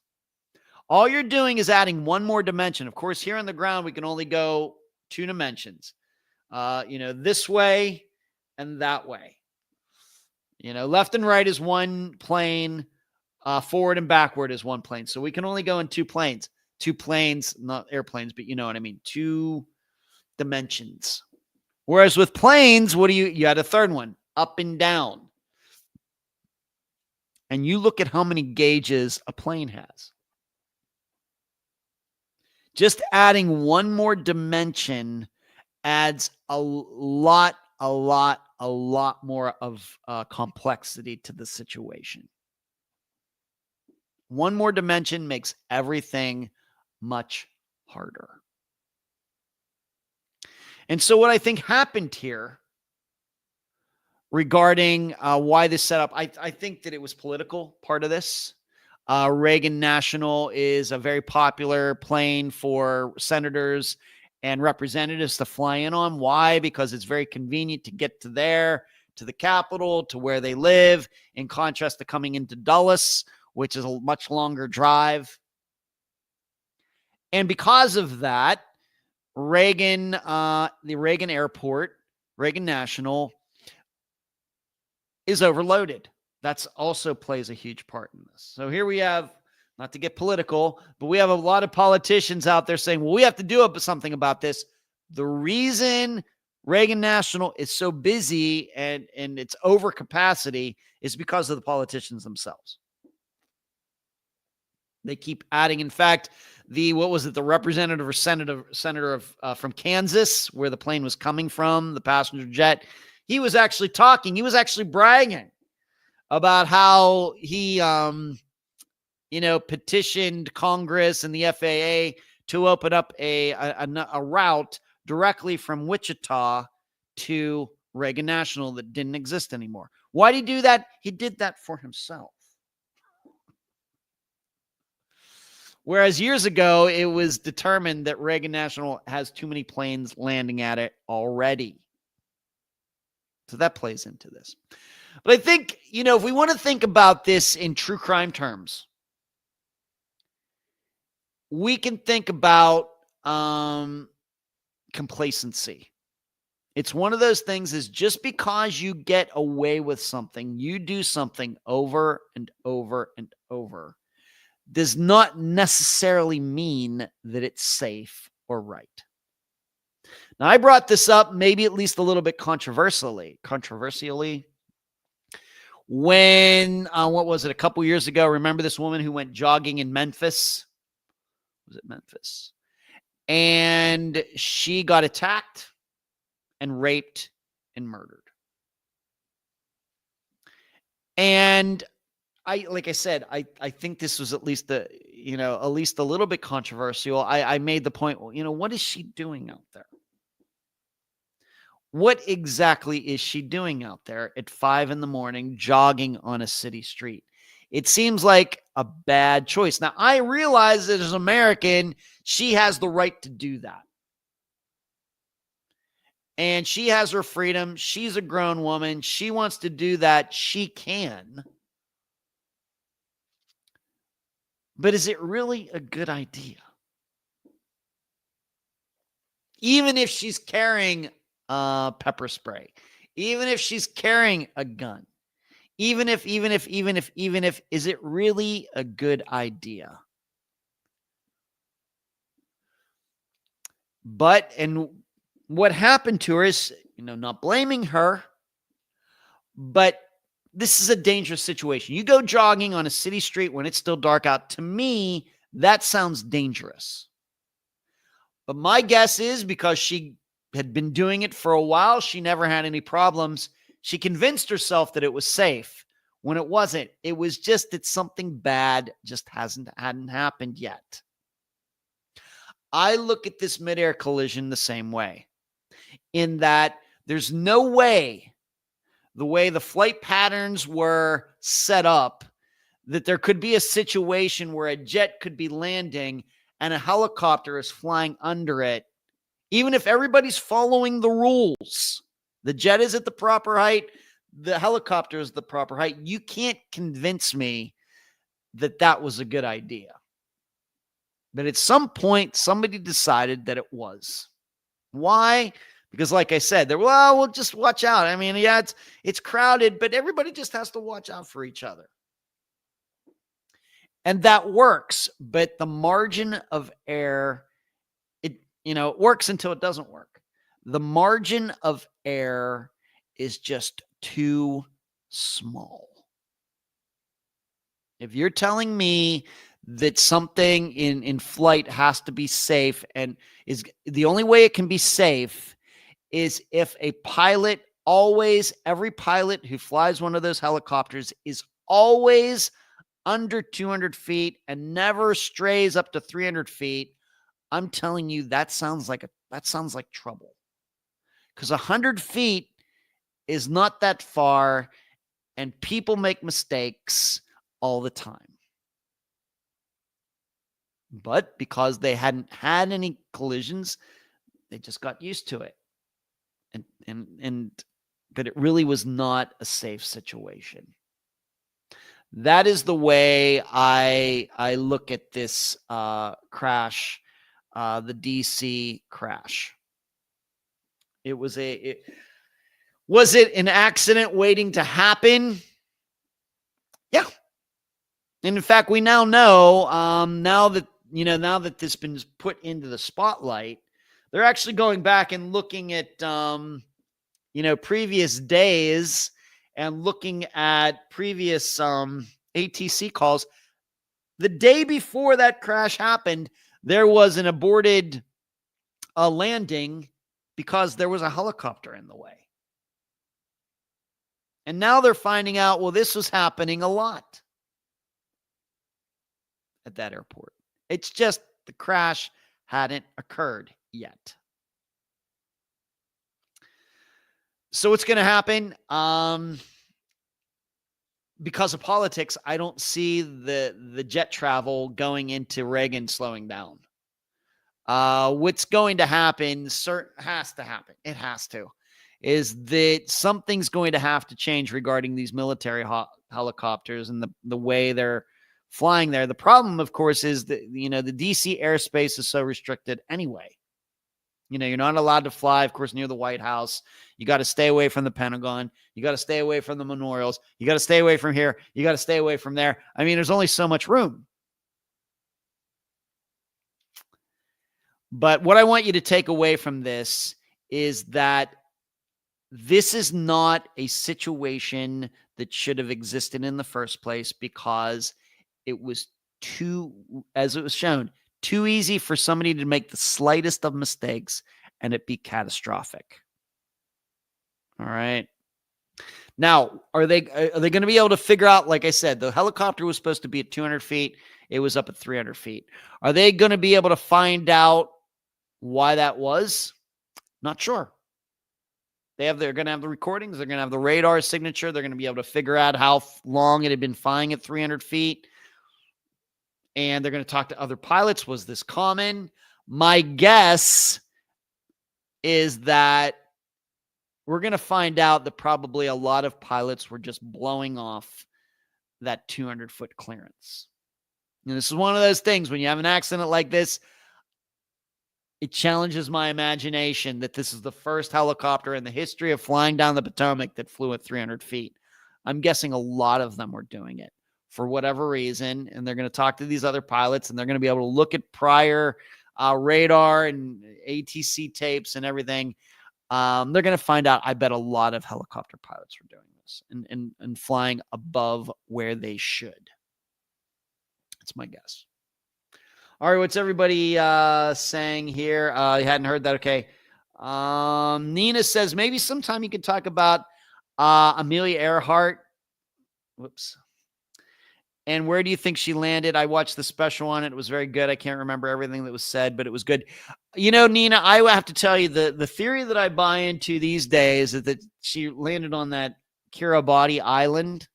All you're doing is adding one more dimension. Of course, here on the ground, we can only go 2 dimensions. This way and that way. Left and right is one plane. Forward and backward is one plane. So we can only go in 2 planes. 2 planes, not airplanes, but you know what I mean. 2 dimensions. Whereas with planes, you had a third one, up and down. And you look at how many gauges a plane has. Just adding one more dimension adds a lot more of complexity to the situation. One more dimension makes everything much harder. And so what I think happened here regarding why this set up, I think that it was political, part of this. Reagan National is a very popular plane for senators and representatives to fly in on. Why? Because it's very convenient to get to the Capitol, to where they live, in contrast to coming into Dulles, which is a much longer drive. And because of that, the Reagan Airport, Reagan National, is overloaded. That's also plays a huge part in this. So here we have, not to get political, but we have a lot of politicians out there saying, well, we have to do something about this. The reason Reagan National is so busy and it's over capacity is because of the politicians themselves. They keep adding. In fact, the representative or senator from Kansas, where the plane was coming from, the passenger jet, he was actually talking. He was actually bragging about how he, petitioned Congress and the FAA to open up a route directly from Wichita to Reagan National that didn't exist anymore. Why did he do that? He did that for himself. Whereas years ago, it was determined that Reagan National has too many planes landing at it already. So that plays into this. But I think, if we want to think about this in true crime terms, we can think about complacency. It's one of those things is just because you get away with something, you do something over and over and over, does not necessarily mean that it's safe or right. Now, I brought this up maybe at least a little bit controversially, when, what was it, a couple years ago, remember this woman who went jogging in Memphis? Was it Memphis? And she got attacked and raped and murdered. And like I said, I think this was at least a little bit controversial. I made the point, what is she doing out there? What exactly is she doing out there at 5 in the morning, jogging on a city street? It seems like a bad choice. Now, I realize that as an American, she has the right to do that. And she has her freedom. She's a grown woman. She wants to do that. She can. But is it really a good idea? Even if she's carrying pepper spray, even if she's carrying a gun, even if, is it really a good idea? But, and what happened to her is, not blaming her, but this is a dangerous situation. You go jogging on a city street when it's still dark out. To me, that sounds dangerous. But my guess is because she had been doing it for a while, she never had any problems. She convinced herself that it was safe when it wasn't. It was just that something bad just hadn't happened yet. I look at this midair collision the same way, in that there's no way, the way the flight patterns were set up, that there could be a situation where a jet could be landing and a helicopter is flying under it, even if everybody's following the rules. The jet is at the proper height, the helicopter is the proper height. You can't convince me that that was a good idea. But at some point, somebody decided that it was. Why? Because, like I said, we'll just watch out. I mean, yeah, it's crowded, but everybody just has to watch out for each other. And that works, but the margin of error, it works until it doesn't work. The margin of error is just too small. If you're telling me that something in flight has to be safe, and is the only way it can be safe is if a pilot every pilot who flies one of those helicopters is always under 200 feet and never strays up to 300 feet, I'm telling you, that sounds like trouble. Because 100 feet is not that far, and people make mistakes all the time. But because they hadn't had any collisions, they just got used to it. But it really was not a safe situation. That is the way I look at this crash, the DC crash. Was it an accident waiting to happen? Yeah. And in fact, we now know, now that this has been put into the spotlight, they're actually going back and looking at, previous days and looking at previous ATC calls. The day before that crash happened, there was an aborted landing because there was a helicopter in the way. And now they're finding out, well, this was happening a lot at that airport. It's just the crash hadn't occurred yet. So what's going to happen? Because of politics, I don't see the jet travel going into Reagan slowing down. What's going to happen, has to happen. It has to. Is that something's going to have to change regarding these military helicopters and the way they're flying there. The problem, of course, is that, the DC airspace is so restricted anyway. You're not allowed to fly, of course, near the White House. You got to stay away from the Pentagon. You got to stay away from the memorials. You got to stay away from here. You got to stay away from there. I mean, there's only so much room. But what I want you to take away from this is that this is not a situation that should have existed in the first place, because it was as it was shown, too easy for somebody to make the slightest of mistakes and it be catastrophic. All right. Now, are they going to be able to figure out, like I said, the helicopter was supposed to be at 200 feet. It was up at 300 feet. Are they going to be able to find out why that was? Not sure. They're going to have the recordings. They're going to have the radar signature. They're going to be able to figure out how long it had been flying at 300 feet. And they're going to talk to other pilots. Was this common? My guess is that we're going to find out that probably a lot of pilots were just blowing off that 200-foot clearance. And this is one of those things when you have an accident like this, it challenges my imagination that this is the first helicopter in the history of flying down the Potomac that flew at 300 feet. I'm guessing a lot of them were doing it for whatever reason, and they're going to talk to these other pilots, and they're going to be able to look at prior radar and ATC tapes and everything. They're going to find out, I bet a lot of helicopter pilots were doing this and flying above where they should. That's my guess. All right, what's everybody saying here? You hadn't heard that? Okay. Nina says, maybe sometime you could talk about Amelia Earhart. Whoops. And where do you think she landed? I watched the special on it. It was very good. I can't remember everything that was said, but it was good. You know, Nina, I have to tell you, the theory that I buy into these days is that she landed on that Kiribati Island.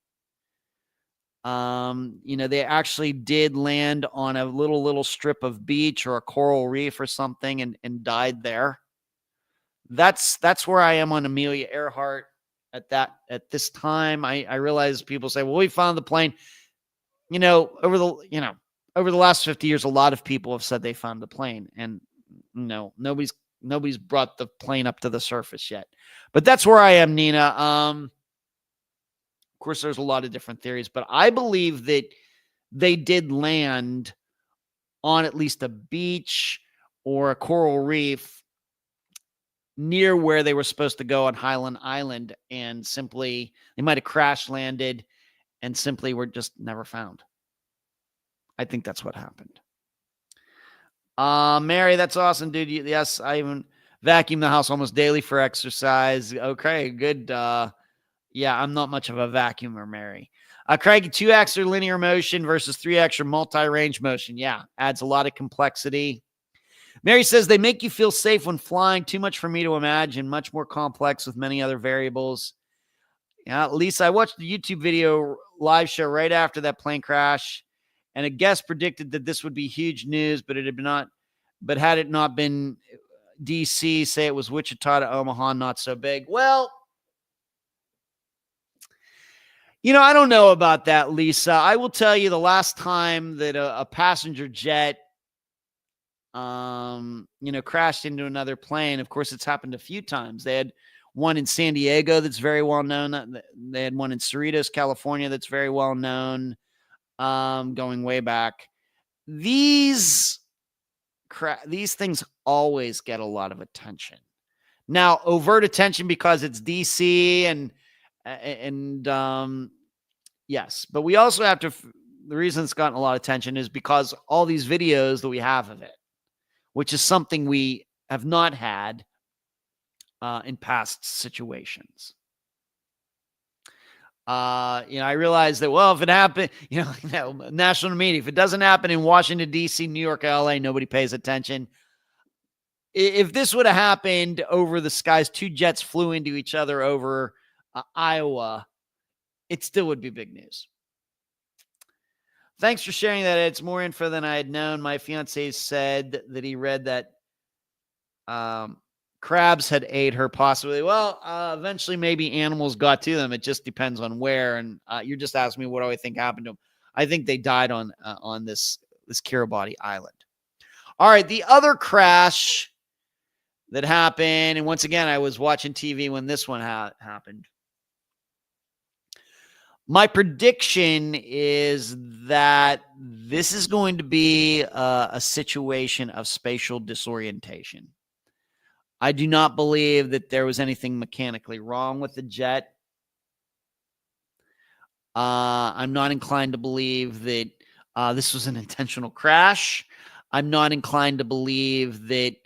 You know, they actually did land on a little strip of beach or a coral reef or something and died there. That's where I am on Amelia Earhart at this time. I realize people say, well, we found the plane. You know, over the last 50 years, a lot of people have said they found the plane, and no, nobody's brought the plane up to the surface yet. But that's where I am, Nina. Of course, there's a lot of different theories, but I believe that they did land on at least a beach or a coral reef near where they were supposed to go on Highland Island, and simply they might have crash landed and simply were just never found. I think that's what happened. Mary, that's awesome, dude. Yes, I even vacuum the house almost daily for exercise. Okay, good. Yeah, I'm not much of a vacuumer, Mary. Craig, 2-axle linear motion versus 3-axle multi-range motion. Yeah, adds a lot of complexity. Mary says they make you feel safe when flying. Too much for me to imagine. Much more complex with many other variables. Yeah, Lisa, I watched the YouTube video live show right after that plane crash, and a guest predicted that this would be huge news, but had it not been DC, say it was Wichita to Omaha, not so big. Well, you know, I don't know about that, Lisa. I will tell you the last time that a passenger jet, crashed into another plane. Of course, it's happened a few times. They had one in San Diego that's very well known. They had one in Cerritos, California that's very well known, going way back. These things always get a lot of attention. Now, overt attention because it's DC and yes, but we also have to, the reason it's gotten a lot of attention is because all these videos that we have of it, which is something we have not had in past situations. I realize that, well, if it happened, national media, if it doesn't happen in Washington, D.C., New York, LA, nobody pays attention. If this would have happened over the skies, 2 jets flew into each other over Iowa, it still would be big news. Thanks for sharing that. It's more info than I had known. My fiance said that he read that crabs had ate her possibly. Well, eventually maybe animals got to them. It just depends on where. And you're just asking me what do I think happened to them. I think they died on this Kiribati Island. All right, the other crash that happened, and once again, I was watching TV when this one happened. My prediction is that this is going to be a situation of spatial disorientation. I do not believe that there was anything mechanically wrong with the jet. I'm not inclined to believe that this was an intentional crash. I'm not inclined to believe that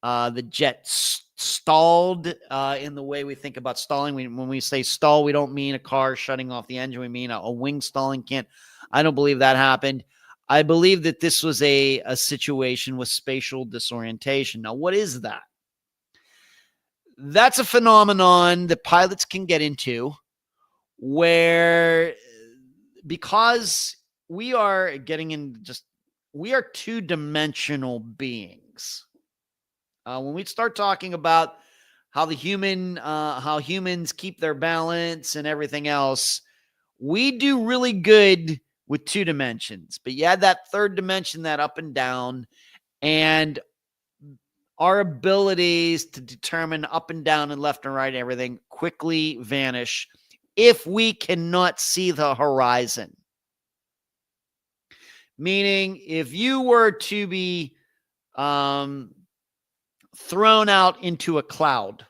the jet stalled in the way we think about stalling. When we say stall, we don't mean a car shutting off the engine. We mean a wing stalling. I don't believe that happened. I believe that this was a situation with spatial disorientation. Now, what is that? that's a phenomenon that pilots can get into where, because we are getting in just, we are two-dimensional beings. When we start talking about how humans keep their balance and everything else, we do really good with two dimensions, but you add that third dimension, that up and down, and our abilities to determine up and down and left and right and everything quickly vanish if we cannot see the horizon. Meaning, if you were to be thrown out into a cloud,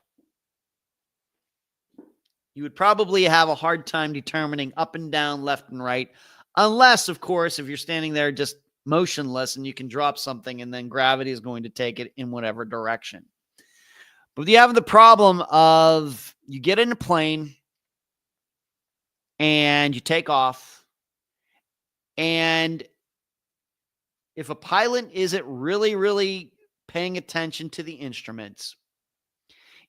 you would probably have a hard time determining up and down, left and right, unless, of course, if you're standing there just motionless and you can drop something and then gravity is going to take it in whatever direction. But you have the problem of, you get in a plane and you take off, and if a pilot isn't really paying attention to the instruments,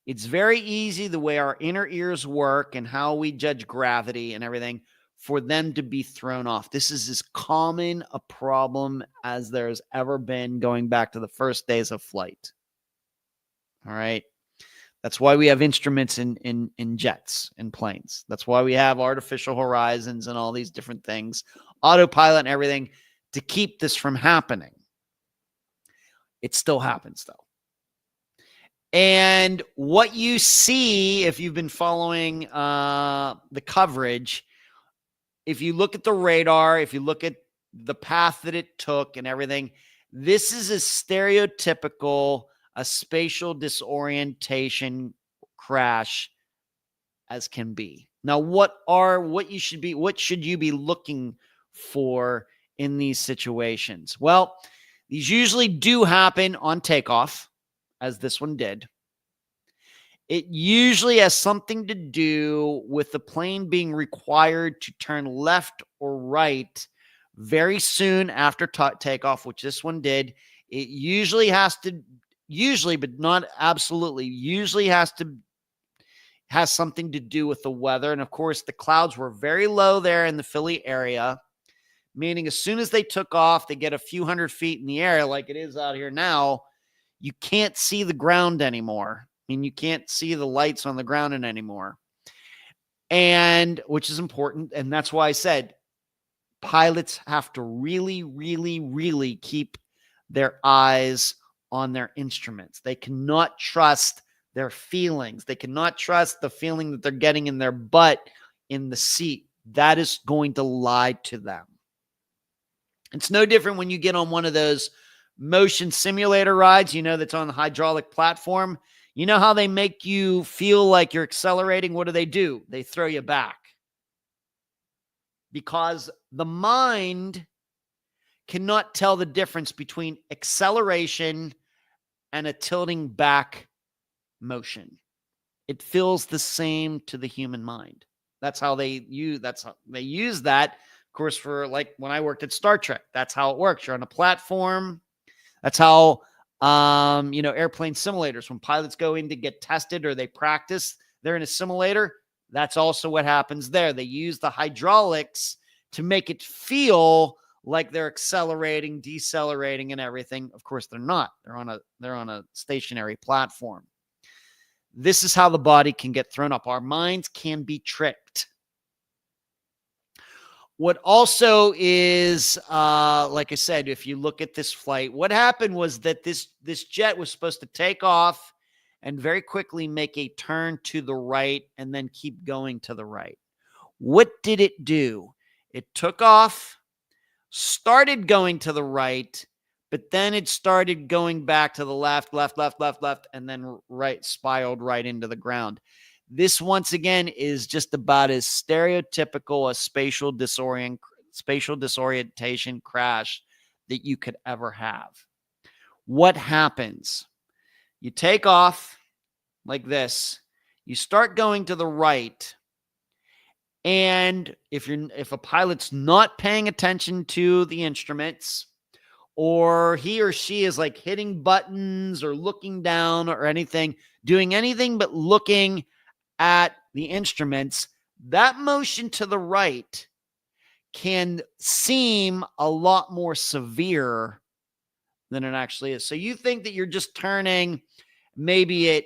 it's very easy, the way our inner ears work and how we judge gravity and everything, for them to be thrown off. This is as common a problem as there's ever been, going back to the first days of flight. All right. That's why we have instruments in jets and planes. That's why we have artificial horizons and all these different things, autopilot and everything, to keep this from happening. It still happens, though. And what you see, if you've been following the coverage, if you look at the radar, if you look at the path that it took and everything, this is as stereotypical a spatial disorientation crash as can be. Now, what should you be looking for in these situations? Well, these usually do happen on takeoff, as this one did. It usually has something to do with the plane being required to turn left or right very soon after takeoff, which this one did. It usually has to, but not absolutely, has something to do with the weather. And of course, the clouds were very low there in the Philly area, meaning as soon as they took off, they get a few hundred feet in the air, like it is out here now, you can't see the ground anymore. I mean, you can't see the lights on the ground anymore. And which is important. And that's why I said pilots have to really keep their eyes on their instruments. They cannot trust their feelings. They cannot trust the feeling that they're getting in their butt in the seat. That is going to lie to them. It's no different when you get on one of those motion simulator rides, that's on the hydraulic platform. You know how they make you feel like you're accelerating? What do? They throw you back. Because the mind cannot tell the difference between acceleration and a tilting back motion. It feels the same to the human mind. That's how they use that, of course, for like when I worked at Star Trek. That's how it works. You're on a platform. That's how airplane simulators, when pilots go in to get tested or they practice, they're in a simulator. That's also what happens there. They use the hydraulics to make it feel like they're accelerating, decelerating, and everything. Of course, they're not. They're on a stationary platform. This is how the body can get thrown up. Our minds can be tricked. What also is, like I said, if you look at this flight, what happened was that this jet was supposed to take off and very quickly make a turn to the right and then keep going to the right. What did it do? It took off, started going to the right, but then it started going back to the left, and then right, spiraled right into the ground. This, once again, is just about as stereotypical a spatial disorientation crash that you could ever have. What happens? You take off like this. You start going to the right. And if a pilot's not paying attention to the instruments, or he or she is like hitting buttons or looking down or anything, doing anything but looking at the instruments, that motion to the right can seem a lot more severe than it actually is. So you think that you're just turning maybe at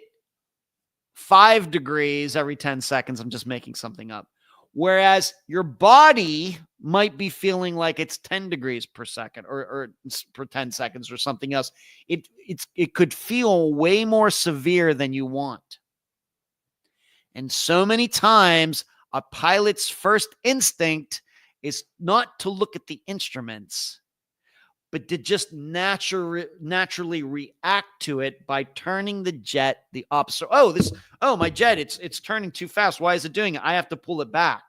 5 degrees every 10 seconds. I'm just making something up. Whereas your body might be feeling like it's 10 degrees per second or per 10 seconds or something else. It could feel way more severe than you want. And so many times, a pilot's first instinct is not to look at the instruments, but to just naturally react to it by turning the jet the opposite. My jet, it's turning too fast. Why is it doing it? I have to pull it back.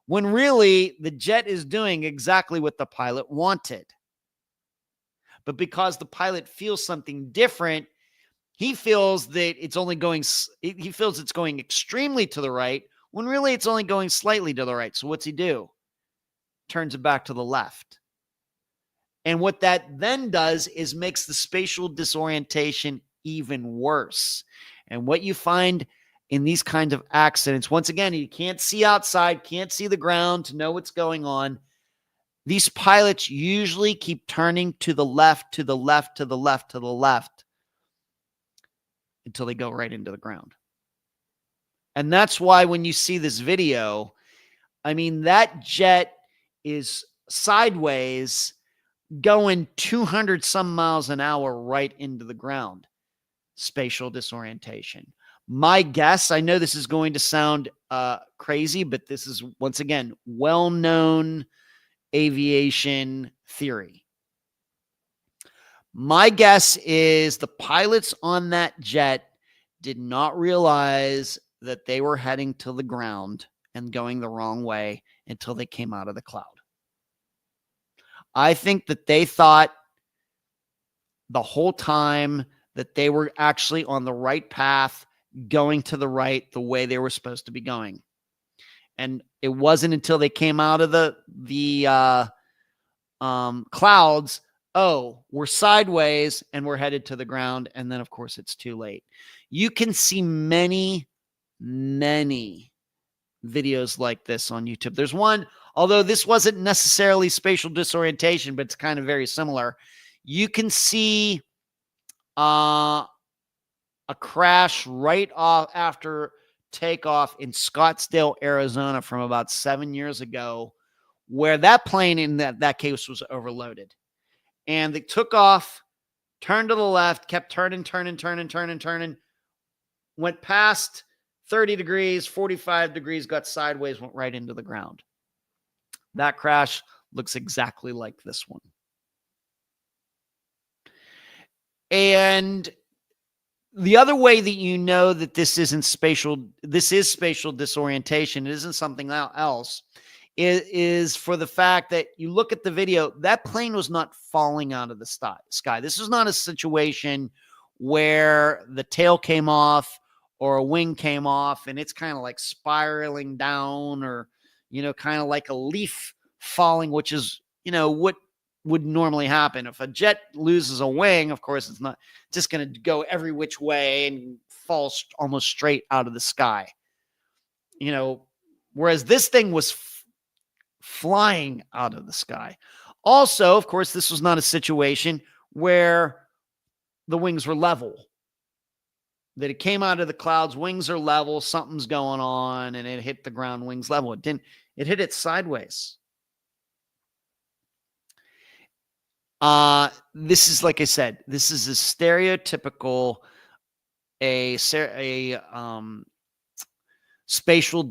When really the jet is doing exactly what the pilot wanted. But because the pilot feels something different, he feels that he feels it's going extremely to the right when really it's only going slightly to the right. So what's he do? Turns it back to the left. And what that then does is makes the spatial disorientation even worse. And what you find in these kinds of accidents, once again, you can't see outside, can't see the ground to know what's going on. These pilots usually keep turning to the left, to the left, to the left, to the left until they go right into the ground. And that's why when you see this video, I mean, that jet is sideways going 200 some miles an hour right into the ground. Spatial disorientation. My guess, I know this is going to sound crazy, but this is, once again, well-known aviation theory. My guess is the pilots on that jet did not realize that they were heading to the ground and going the wrong way until they came out of the cloud. I think that they thought the whole time that they were actually on the right path, going to the right the way they were supposed to be going. And it wasn't until they came out of the clouds, we're sideways and we're headed to the ground. And then, of course, it's too late. You can see many, many videos like this on YouTube. There's one, although this wasn't necessarily spatial disorientation, but it's kind of very similar. You can see a crash right off after takeoff in Scottsdale, Arizona from about 7 years ago, where that plane in that case was overloaded. And they took off, turned to the left, kept turning, went past 30 degrees, 45 degrees, got sideways, went right into the ground. That crash looks exactly like this one. And the other way that you know that this is spatial disorientation, it isn't something else, is for the fact that you look at the video, that plane was not falling out of the sky. This is not a situation where the tail came off or a wing came off and it's kind of like spiraling down, or, kind of like a leaf falling, which is, what would normally happen. If a jet loses a wing, of course, it's not just going to go every which way and fall almost straight out of the sky. Whereas this thing was flying out of the sky. Also, of course, this was not a situation where the wings were level. That it came out of the clouds, wings are level, something's going on, and it hit the ground, wings level. It didn't. It hit it sideways. This is, like I said, this is a stereotypical, spatial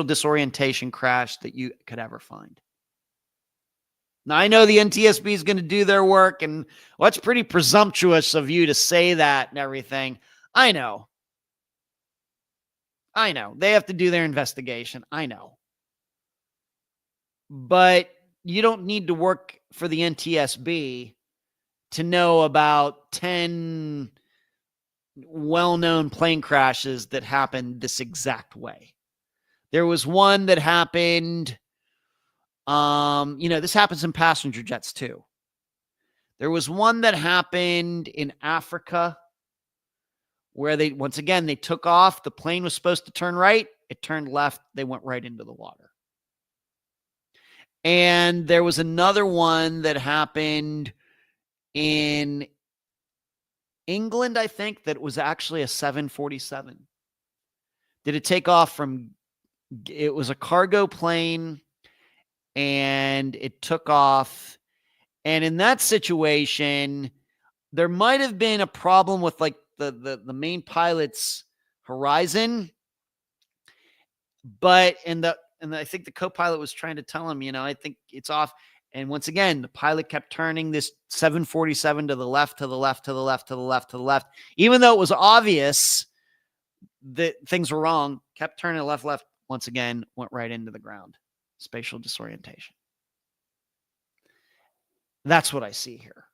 disorientation crash that you could ever find. Now, I know the NTSB is going to do their work, and it's pretty presumptuous of you to say that and everything. I know. They have to do their investigation. I know. But you don't need to work for the NTSB to know about 10 well-known plane crashes that happened this exact way. There was one that happened This happens in passenger jets too. There was one that happened in Africa where once again, they took off. The plane was supposed to turn right. It turned left. They went right into the water. And there was another one that happened in England, I think, that was actually a 747. Did it take off it was a cargo plane, and it took off. And in that situation, there might have been a problem with like the main pilot's horizon, but and I think the co-pilot was trying to tell him, I think it's off. And once again, the pilot kept turning this 747 to the left, to the left, to the left, to the left, to the left, even though it was obvious that things were wrong. Kept turning left. Once again, went right into the ground. Spatial disorientation. That's what I see here.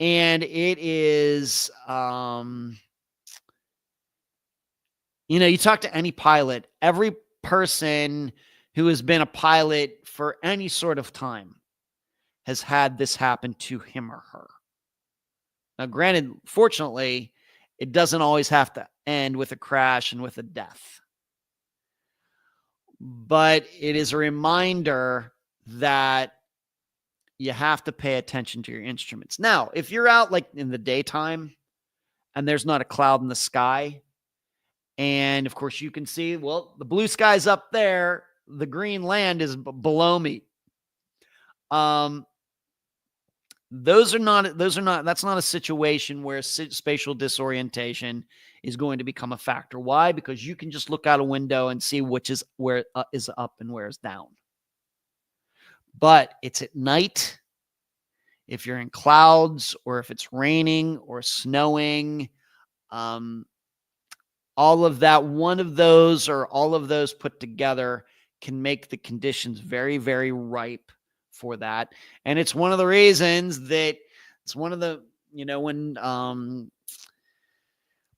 And it is, you talk to any pilot, every person who has been a pilot for any sort of time has had this happen to him or her. Now, granted, fortunately, it doesn't always have to end with a crash and with a death. But it is a reminder that you have to pay attention to your instruments. Now, if you're out like in the daytime and there's not a cloud in the sky, and of course you can see, well, the blue sky's up there, the green land is below me. That's not a situation where spatial disorientation is going to become a factor. Why? Because you can just look out a window and see which is where is up and where is down. But it's at night. If you're in clouds or if it's raining or snowing, all of that, one of those or all of those put together can make the conditions very, very ripe for that. And it's one of the reasons that it's one of the, when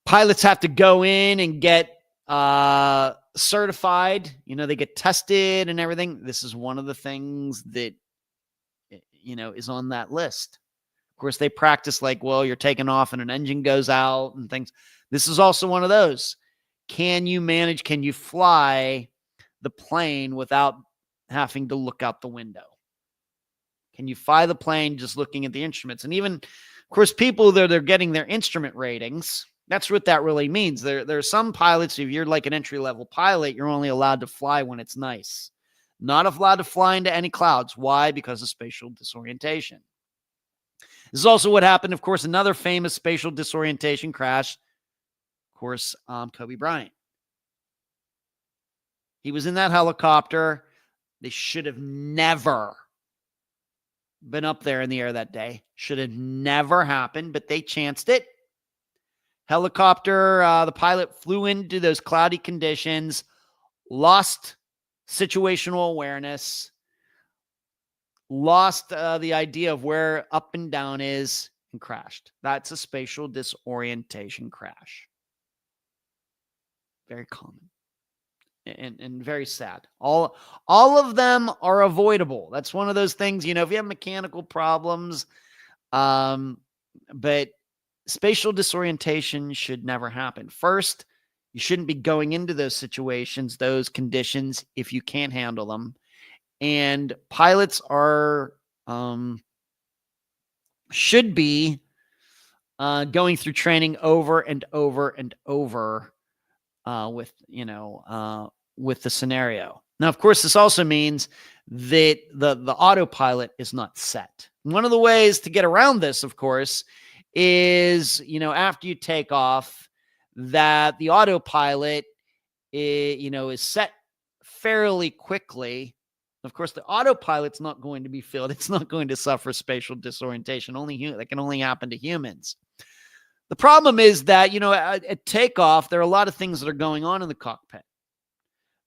pilots have to go in and get certified, they get tested and everything. This is one of the things that, is on that list. Of course, they practice like, well, you're taking off and an engine goes out and things. This is also one of those. Can you fly the plane without having to look out the window? Can you fly the plane just looking at the instruments? And even, of course, people that are getting their instrument ratings, that's what that really means. There are some pilots, if you're like an entry-level pilot, you're only allowed to fly when it's nice. Not allowed to fly into any clouds. Why? Because of spatial disorientation. This is also what happened, of course, another famous spatial disorientation crash, of course, Kobe Bryant. He was in that helicopter. They should have never been up there in the air that day. Should have never happened, but they chanced it. Helicopter, the pilot flew into those cloudy conditions, lost situational awareness, lost the idea of where up and down is, and crashed. That's a spatial disorientation crash. Very common and very sad. All of them are avoidable. That's one of those things, if you have mechanical problems, but spatial disorientation should never happen. First, you shouldn't be going into those situations, those conditions, if you can't handle them. And pilots should be going through training over and over and over with the scenario. Now, of course, this also means that the autopilot is not set. One of the ways to get around this, of course, is, after you take off, that the autopilot is set fairly quickly. Of course, the autopilot's not going to be filled. It's not going to suffer spatial disorientation. That can only happen to humans. The problem is that, at takeoff, there are a lot of things that are going on in the cockpit.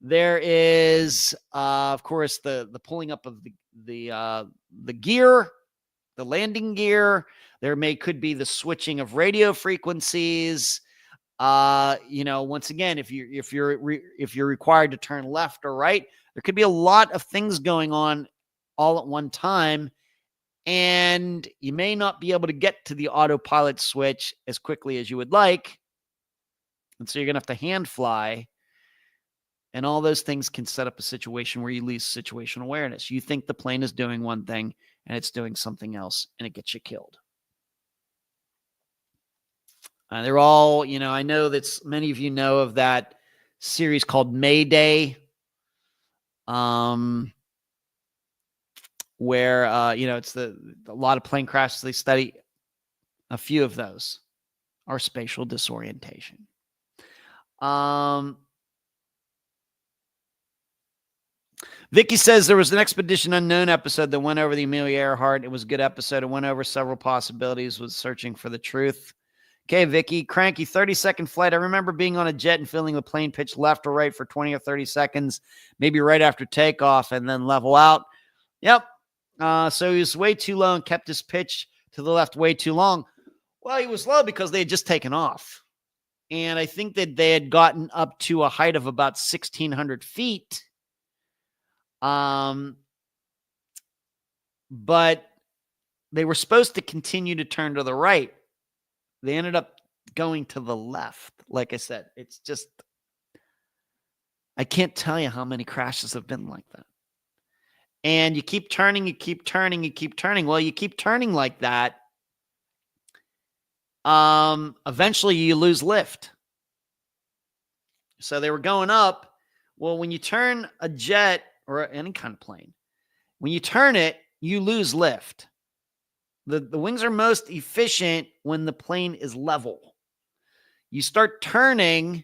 There is, of course, the pulling up of the gear, the landing gear. There could be the switching of radio frequencies. Once again, if you're required to turn left or right, There could be a lot of things going on all at one time, and you may not be able to get to the autopilot switch as quickly as you would like. And so you're going to have to hand fly. And all those things can set up a situation where you lose situational awareness. You think the plane is doing one thing and it's doing something else, and it gets you killed. They're all, I know that many of you know of that series called Mayday, where, it's a lot of plane crashes they study. A few of those are spatial disorientation. Vicky says there was an Expedition Unknown episode that went over the Amelia Earhart. It was a good episode. It went over several possibilities, was searching for the truth. Okay, Vicky. Cranky, 30-second flight. I remember being on a jet and feeling the plane pitch left or right for 20 or 30 seconds, maybe right after takeoff, and then level out. Yep. So he was way too low and kept his pitch to the left way too long. Well, he was low because they had just taken off. And I think that they had gotten up to a height of about 1,600 feet. But they were supposed to continue to turn to the right. They ended up going to the left. Like I said, it's just, I can't tell you how many crashes have been like that. And you keep turning, you keep turning, you keep turning. Well, you keep turning like that. Eventually you lose lift. So they were going up. Well, when you turn a jet or any kind of plane, when you turn it, you lose lift. The wings are most efficient when the plane is level. You start turning,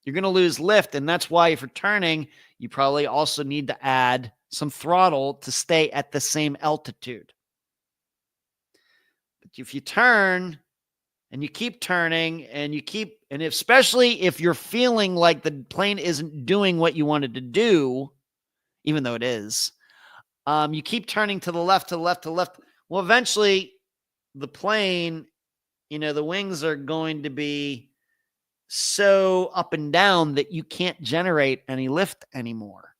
you're going to lose lift. And that's why if you're turning, you probably also need to add some throttle to stay at the same altitude. But if you turn and you keep turning and especially if you're feeling like the plane isn't doing what you wanted to do, even though it is, you keep turning to the left, to the left, to the left. Well, eventually the plane, the wings are going to be so up and down that you can't generate any lift anymore.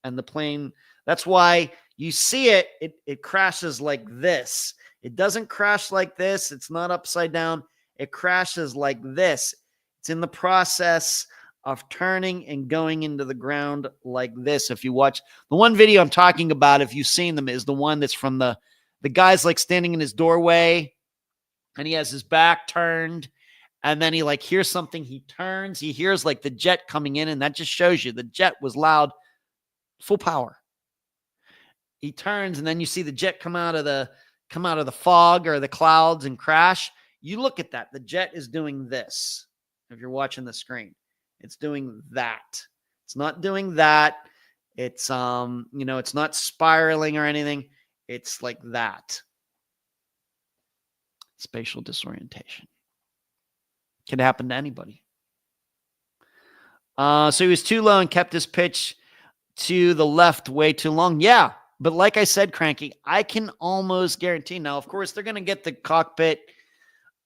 And the plane, that's why you see it crashes like this. It doesn't crash like this. It's not upside down. It crashes like this. It's in the process of turning and going into the ground like this. If you watch the one video I'm talking about, if you've seen them, is the one that's from the guy's like standing in his doorway and he has his back turned. And then he like hears something. He turns, he hears like the jet coming in. And that just shows you the jet was loud, full power. He turns and then you see the jet come out of the fog or the clouds and crash. You look at that. The jet is doing this. If you're watching the screen, it's doing that. It's not doing that. It's, it's not spiraling or anything. It's like that. Spatial disorientation. Can happen to anybody. So he was too low and kept his pitch to the left way too long. Yeah. But like I said, Cranky, I can almost guarantee. Now, of course, they're going to get the cockpit,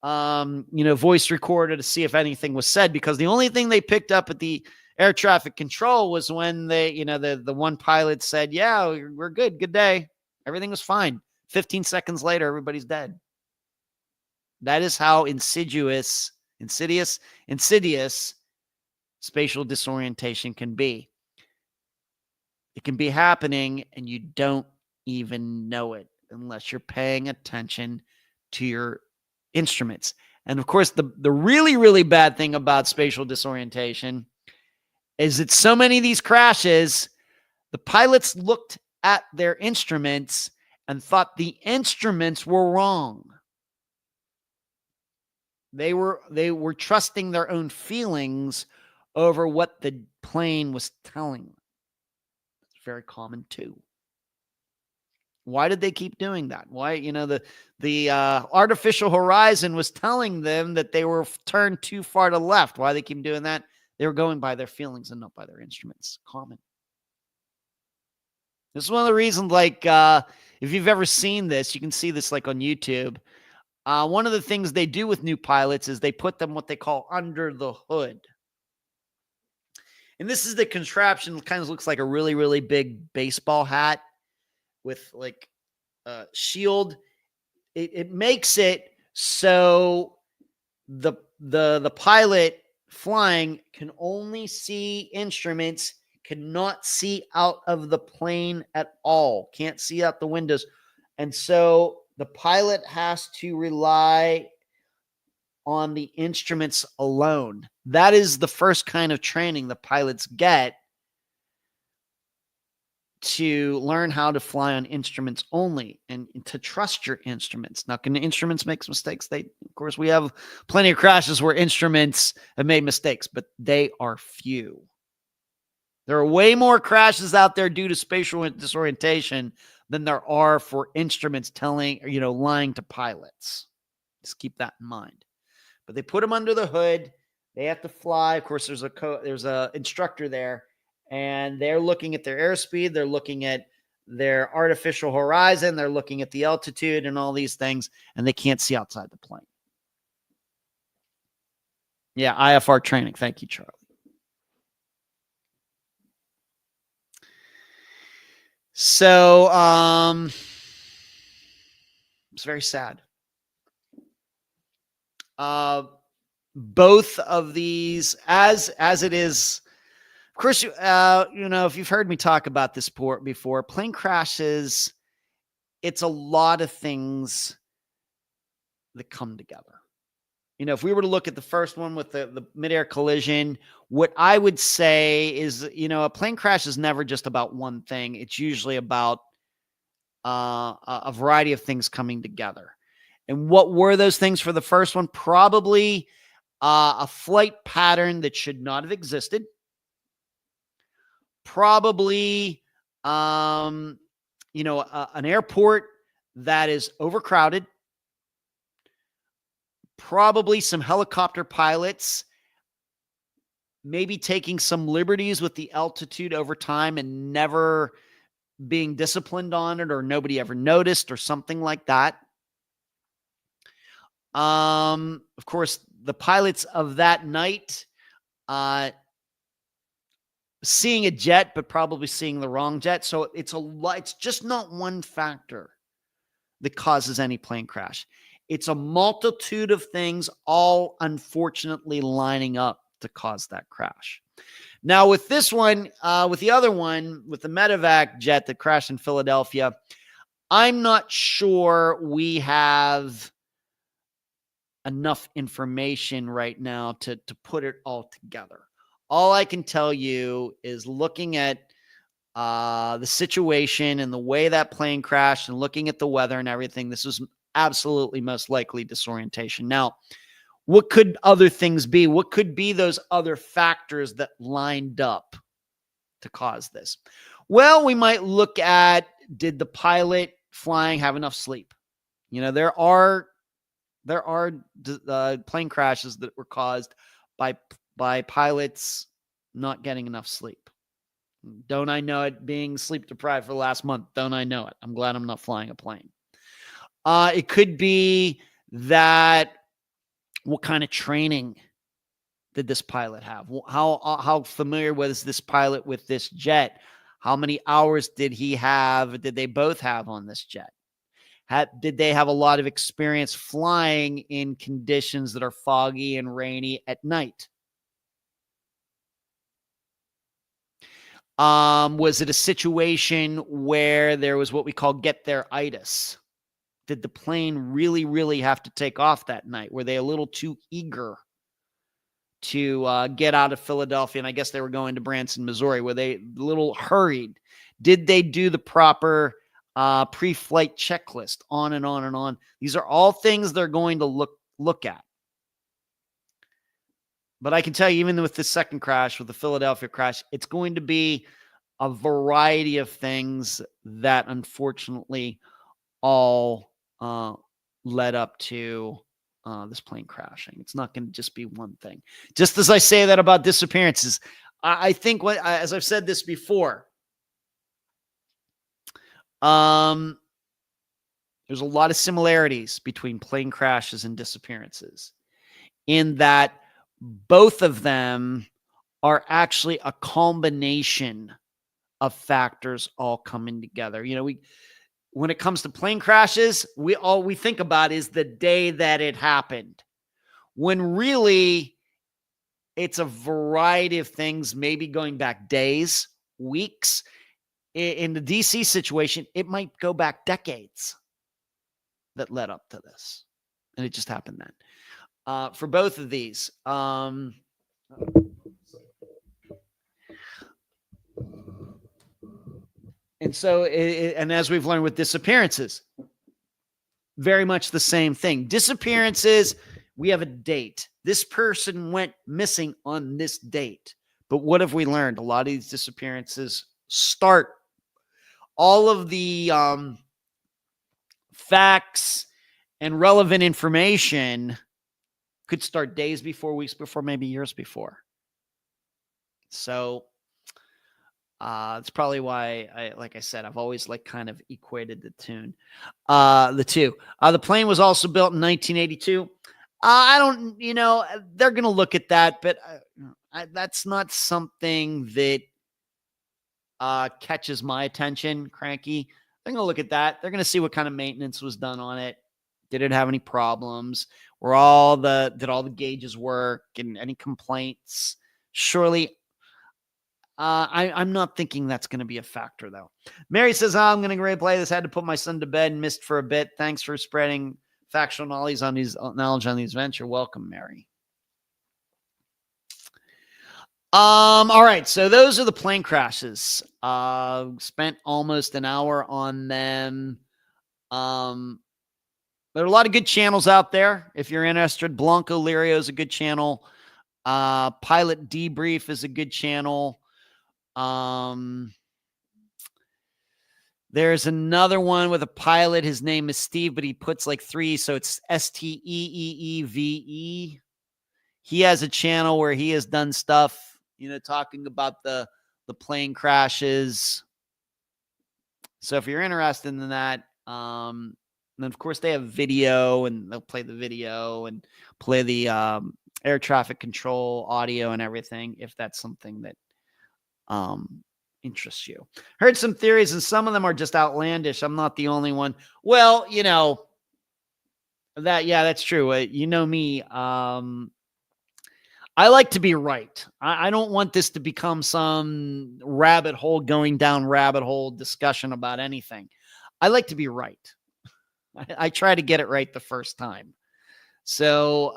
voice recorder to see if anything was said, because the only thing they picked up at the air traffic control was when they, the one pilot said, yeah, we're good. Good day. Everything was fine. 15 seconds later, everybody's dead. That is how insidious spatial disorientation can be. It can be happening and you don't even know it unless you're paying attention to your instruments. And of course, the really, really bad thing about spatial disorientation is that so many of these crashes, the pilots looked at their instruments and thought the instruments were wrong. They were trusting their own feelings over what the plane was telling them. It's very common too. Why did they keep doing that? Why, the artificial horizon was telling them that they were turned too far to left. Why they keep doing that? They were going by their feelings and not by their instruments. Common. This is one of the reasons, like, if you've ever seen this, you can see this like on YouTube. One of the things they do with new pilots is they put them what they call under the hood. And this is the contraption. Kind of looks like a really, really big baseball hat with like a shield. It makes it so the pilot flying can only see instruments, cannot see out of the plane at all, can't see out the windows. And so the pilot has to rely on the instruments alone. That is the first kind of training the pilots get to learn how to fly on instruments only and to trust your instruments. Now, can the instruments make mistakes? Of course, we have plenty of crashes where instruments have made mistakes, but they are few. There are way more crashes out there due to spatial disorientation than there are for instruments lying to pilots. Just keep that in mind. But they put them under the hood. They have to fly. Of course, there's a instructor there, and they're looking at their airspeed. They're looking at their artificial horizon. They're looking at the altitude and all these things, and they can't see outside the plane. Yeah, IFR training. Thank you, Charlie. So, it's very sad. Both of these, as it is, of course, if you've heard me talk about this before, plane crashes, it's a lot of things that come together. If we were to look at the first one with the midair collision, what I would say is, a plane crash is never just about one thing. It's usually about a variety of things coming together. And what were those things for the first one? Probably a flight pattern that should not have existed. Probably, an airport that is overcrowded. Probably some helicopter pilots maybe taking some liberties with the altitude over time and never being disciplined on it, or nobody ever noticed, or something like that. Of course, the pilots of that night, seeing a jet, but probably seeing the wrong jet. So it's just not one factor that causes any plane crash. It's a multitude of things, all unfortunately lining up to cause that crash. Now, with this one, with the other one, with the medevac jet that crashed in Philadelphia, I'm not sure we have enough information right now to put it all together. All I can tell you is, looking at the situation and the way that plane crashed and looking at the weather and everything, this was absolutely most likely disorientation. Now, what could other things be? What could be those other factors that lined up to cause this? Well, we might look at, did the pilot flying have enough sleep? There are plane crashes that were caused by pilots not getting enough sleep. Don't I know it, being sleep deprived for the last month? Don't I know it? I'm glad I'm not flying a plane. It could be that, what kind of training did this pilot have? How familiar was this pilot with this jet? How many hours did they both have on this jet? Did they have a lot of experience flying in conditions that are foggy and rainy at night? Was it a situation where there was what we call get there-itis? Did the plane really, really have to take off that night? Were they a little too eager to get out of Philadelphia? And I guess they were going to Branson, Missouri. Were they a little hurried? Did they do the proper pre-flight checklist? On and on and on. These are all things they're going to look at. But I can tell you, even with the second crash, with the Philadelphia crash, it's going to be a variety of things that unfortunately all led up to this plane crashing. It's not going to just be one thing. Just as I say that about disappearances, I think, as I've said this before, there's a lot of similarities between plane crashes and disappearances, in that both of them are actually a combination of factors all coming together. When it comes to plane crashes, all we think about is the day that it happened, when really it's a variety of things, maybe going back days, weeks. In the DC situation, it might go back decades that led up to this. And it just happened then. For both of these, and so, and as we've learned with disappearances, very much the same thing. Disappearances, we have a date. This person went missing on this date. But what have we learned? A lot of these disappearances start all of the facts and relevant information could start days before, weeks before, maybe years before. So it's probably why like I said, I've always kind of equated the two. The plane was also built in 1982. I don't, they're going to look at that, but that's not something that catches my attention, Cranky. They're going to look at that. They're going to see what kind of maintenance was done on it. Did it have any problems? Did all the gauges work and any complaints? Surely. I'm not thinking that's going to be a factor, though. Mary says, I'm going to replay this. Had to put my son to bed and missed for a bit. Thanks for spreading factual knowledge on these events. You're welcome, Mary. All right. So those are the plane crashes. Spent almost an hour on them. There are a lot of good channels out there. If you're interested, Blanco Lirio is a good channel. Pilot Debrief is a good channel. There's another one with a pilot. His name is Steve, but he puts 3, so it's Steeeve. He has a channel where he has done stuff, talking about the plane crashes. So if you're interested in that, then of course they have video, and they'll play the video and play the air traffic control audio and everything, if that's something that interests you. Heard some theories, and some of them are just outlandish. I'm not the only one. Well, that's true. You know me. I like to be right. I don't want this to become some going down rabbit hole discussion about anything. I like to be right. I try to get it right the first time. So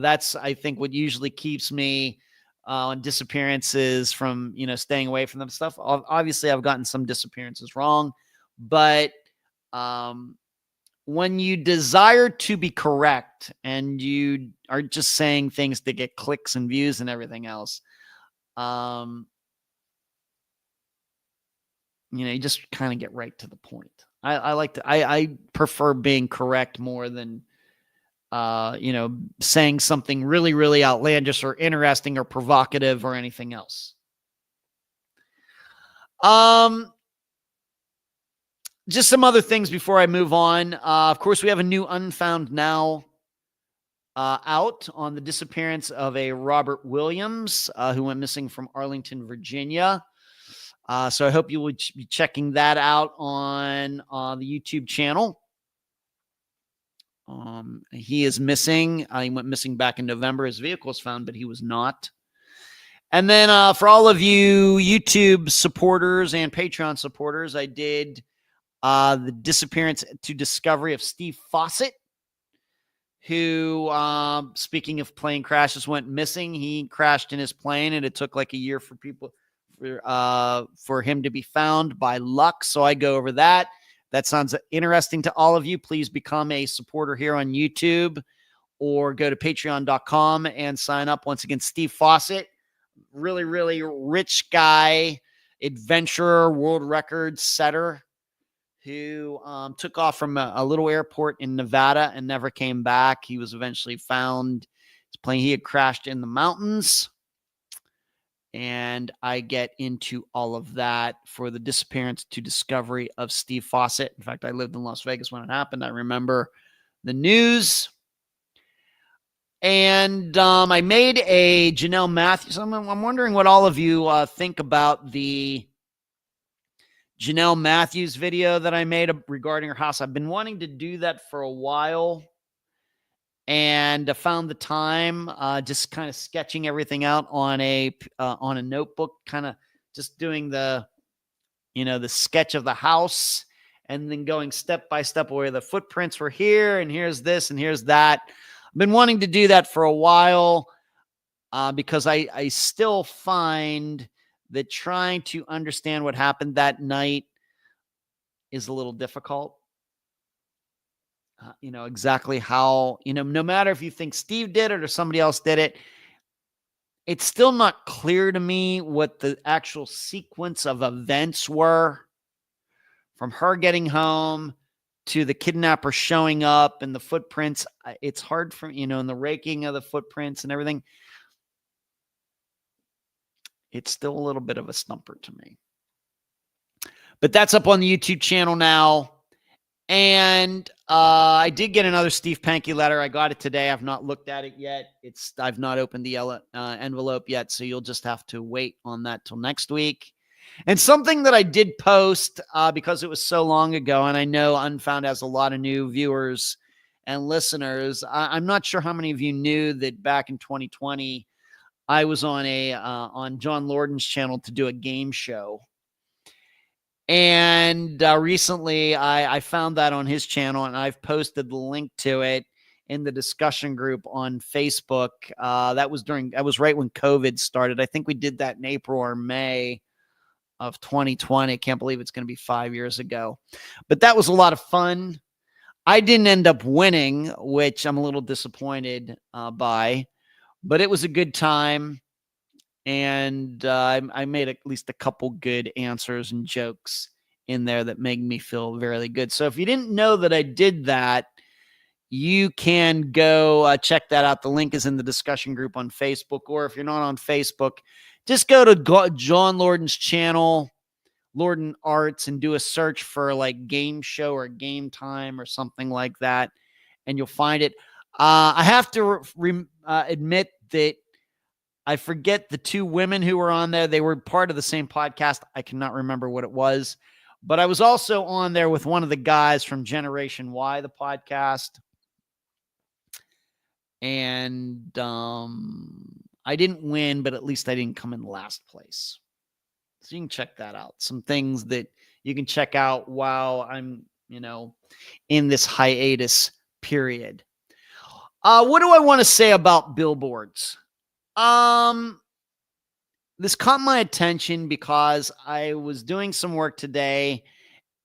that's, I think, what usually keeps me on disappearances from, staying away from them stuff. Obviously, I've gotten some disappearances wrong, but when you desire to be correct and you are just saying things to get clicks and views and everything else, you just kind of get right to the point. I prefer being correct more than, saying something really, really outlandish or interesting or provocative or anything else. Just some other things before I move on. Of course, we have a new Unfound now out on the disappearance of a Robert Williams who went missing from Arlington, Virginia. So I hope you would be checking that out on the YouTube channel. He is missing. He went missing back in November. His vehicle was found, but he was not. And then for all of you YouTube supporters and Patreon supporters, I did the disappearance to discovery of Steve Fawcett, who, speaking of plane crashes, went missing. He crashed in his plane, and it took a year for him to be found by luck. So I go over that. That sounds interesting to all of you. Please become a supporter here on YouTube or go to patreon.com and sign up. Once again, Steve Fawcett, really, really rich guy, adventurer, world record setter, who took off from a little airport in Nevada and never came back. He was eventually found. His plane, he had crashed in the mountains. And I get into all of that for the disappearance to discovery of Steve Fawcett. In fact, I lived in Las Vegas when it happened. I remember the news. And I made a Janelle Matthews. I'm wondering what all of you think about the Janelle Matthews video that I made regarding her house. I've been wanting to do that for a while, and I found the time, just kind of sketching everything out on a notebook, kind of just doing the sketch of the house, and then going step by step where the footprints were here, and here's this, and here's that. I've been wanting to do that for a while, because I still find that trying to understand what happened that night is a little difficult. Exactly how, no matter if you think Steve did it or somebody else did it, it's still not clear to me what the actual sequence of events were from her getting home to the kidnapper showing up and the footprints. It's hard for, and the raking of the footprints and everything. It's still a little bit of a stumper to me. But that's up on the YouTube channel now. And I did get another Steve Pankey letter. I got it today. I've not looked at it yet. I've not opened the envelope yet, so you'll just have to wait on that till next week. And something that I did post, because it was so long ago, and I know Unfound has a lot of new viewers and listeners. I'm not sure how many of you knew that back in 2020, I was on on John Lorden's channel to do a game show. And recently I found that on his channel, and I've posted the link to it in the discussion group on Facebook. That was right when COVID started. I think we did that in April or May of 2020. I can't believe it's going to be 5 years ago. But that was a lot of fun. I didn't end up winning, which I'm a little disappointed by, but it was a good time. And I made at least a couple good answers and jokes in there that made me feel very good. So if you didn't know that I did that, you can go check that out. The link is in the discussion group on Facebook. Or if you're not on Facebook, just go to John Lorden's channel, Lorden Arts, and do a search for like game show or game time or something like that, and you'll find it. I have to admit that I forget the two women who were on there. They were part of the same podcast. I cannot remember what it was, but I was also on there with one of the guys from Generation Y, the podcast. And I didn't win, but at least I didn't come in last place. So you can check that out. Some things that you can check out while I'm, in this hiatus period. What do I want to say about Billboards? This caught my attention because I was doing some work today,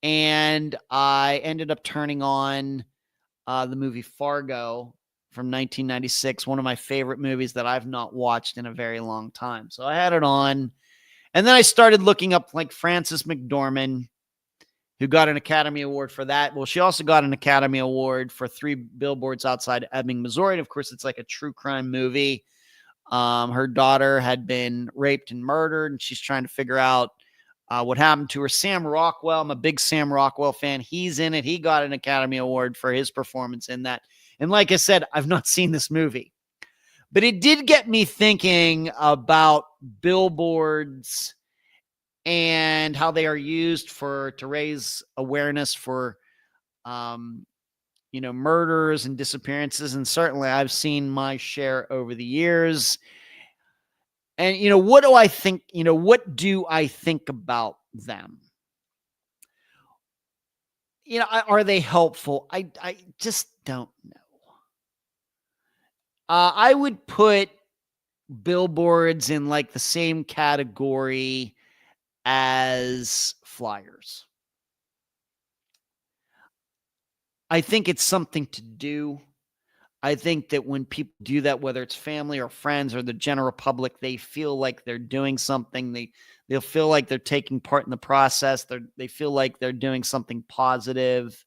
and I ended up turning on the movie Fargo from 1996, one of my favorite movies that I've not watched in a very long time. So I had it on, and then I started looking up like Frances McDormand, who got an Academy Award for that. Well, she also got an Academy Award for 3 Billboards Outside Ebbing, Missouri. And of course, it's like a true crime movie. Her daughter had been raped and murdered, and she's trying to figure out what happened to her. Sam Rockwell, I'm a big Sam Rockwell fan. He's in it. He got an Academy Award for his performance in that. And like I said, I've not seen this movie, but it did get me thinking about billboards and how they are used to raise awareness for, murders and disappearances. And certainly I've seen my share over the years. And, what do I think? What do I think about them? Are they helpful? I just don't know. I would put billboards in like the same category as flyers. I think it's something to do. I think that when people do that, whether it's family or friends or the general public, they feel like they're doing something. They'll feel like they're taking part in the process. They feel like they're doing something positive.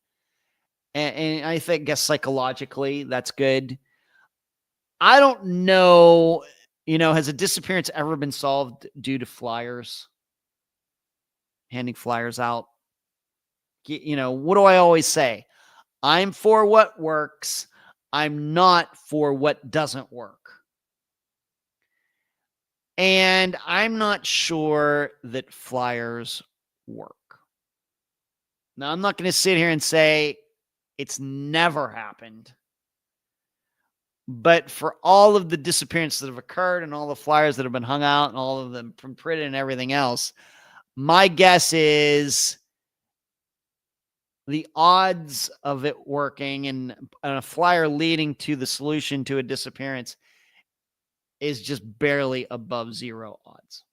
And I guess psychologically, that's good. I don't know, has a disappearance ever been solved due to flyers? Handing flyers out? What do I always say? I'm for what works. I'm not for what doesn't work. And I'm not sure that flyers work. Now, I'm not going to sit here and say it's never happened. But for all of the disappearances that have occurred and all the flyers that have been hung out and all of them from printed and everything else, my guess is the odds of it working and a flyer leading to the solution to a disappearance is just barely above zero odds.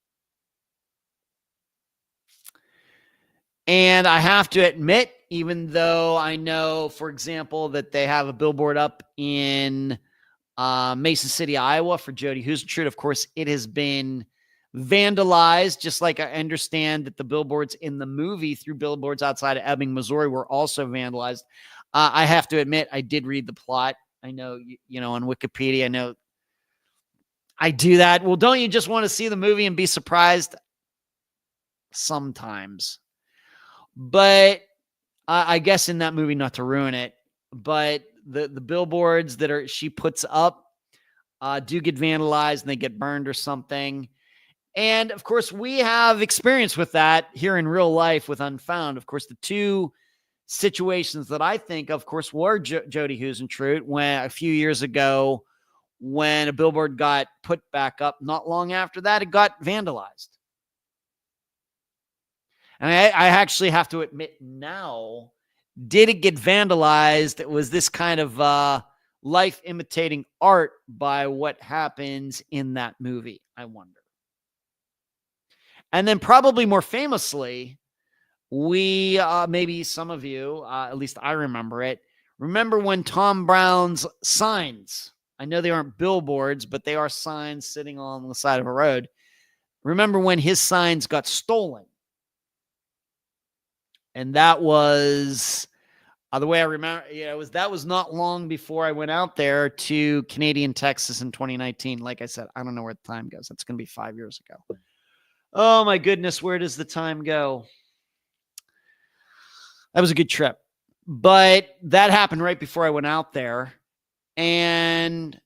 And I have to admit, even though I know, for example, that they have a billboard up in Mason City, Iowa for Jody Huisentruit, of course, it has been vandalized, just like I understand that the billboards in the movie Through Billboards Outside of Ebbing, Missouri were also vandalized. I have to admit, I did read the plot. I know, on Wikipedia, I know I do that. Well, don't you just want to see the movie and be surprised? Sometimes. But I guess in that movie, not to ruin it, but the billboards that she puts up do get vandalized and they get burned or something. And of course, we have experience with that here in real life with Unfound. Of course, the two situations that I think, of course, were Jody Huisentruit when a few years ago, when a billboard got put back up. Not long after that, it got vandalized. And I actually have to admit now, did it get vandalized? Was this kind of life imitating art by what happens in that movie? I wonder. And then probably more famously, we, maybe some of you, at least I remember it, remember when Tom Brown's signs, I know they aren't billboards, but they are signs sitting on the side of a road. Remember when his signs got stolen? And that was the way I remember. That was not long before I went out there to Canadian Texas in 2019. Like I said, I don't know where the time goes. That's going to be 5 years ago. Oh my goodness, where does the time go? That was a good trip, but that happened right before I went out there, and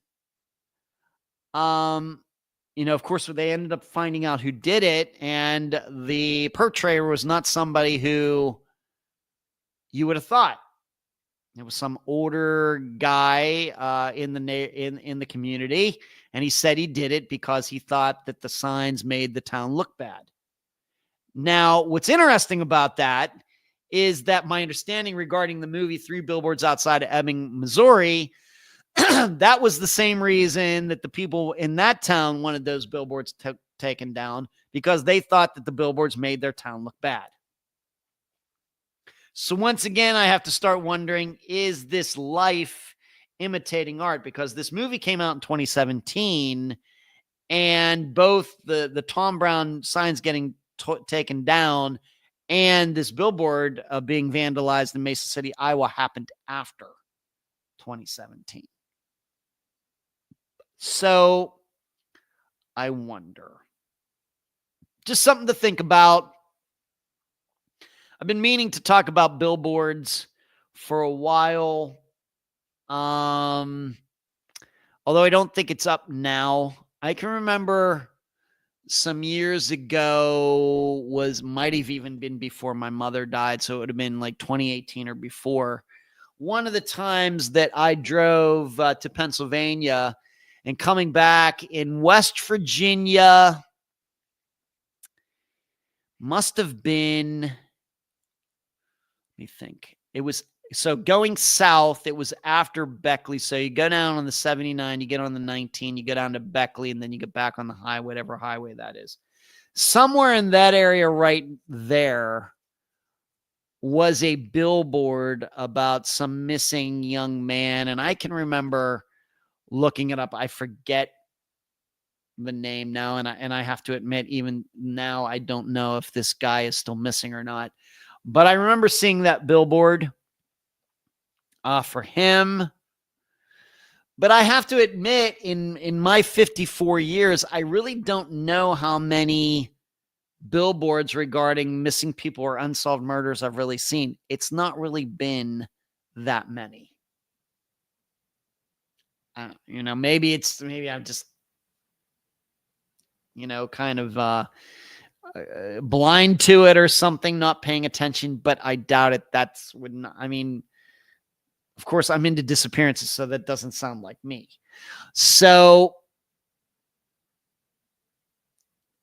of course, they ended up finding out who did it, and the perpetrator was not somebody who you would have thought. It was some older guy in the community, and he said he did it because he thought that the signs made the town look bad. Now, what's interesting about that is that my understanding regarding the movie Three Billboards Outside of Ebbing, Missouri, that was the same reason that the people in that town wanted those billboards taken down, because they thought that the billboards made their town look bad. So once again, I have to start wondering, is this life imitating art? Because this movie came out in 2017, and both the Tom Brown signs getting taken down and this billboard being vandalized in Mason City, Iowa, happened after 2017. So I wonder. Just something to think about. I've been meaning to talk about billboards for a while. Although I don't think it's up now. I can remember some years ago, might have even been before my mother died, so it would have been like 2018 or before. One of the times that I drove to Pennsylvania and coming back in West Virginia, must have been, let me think. It was, so going south, it was after Beckley. So you go down on the 79, you get on the 19, you go down to Beckley, and then you get back on the highway, whatever highway that is. Somewhere in that area right there was a billboard about some missing young man. And I can remember looking it up. I forget the name now. And I have to admit, even now, I don't know if this guy is still missing or not. But I remember seeing that billboard for him. But I have to admit, in my 54 years, I really don't know how many billboards regarding missing people or unsolved murders I've really seen. It's not really been that many. maybe I'm just, kind of blind to it or something, not paying attention, but I doubt it. Of course, I'm into disappearances, so that doesn't sound like me. So,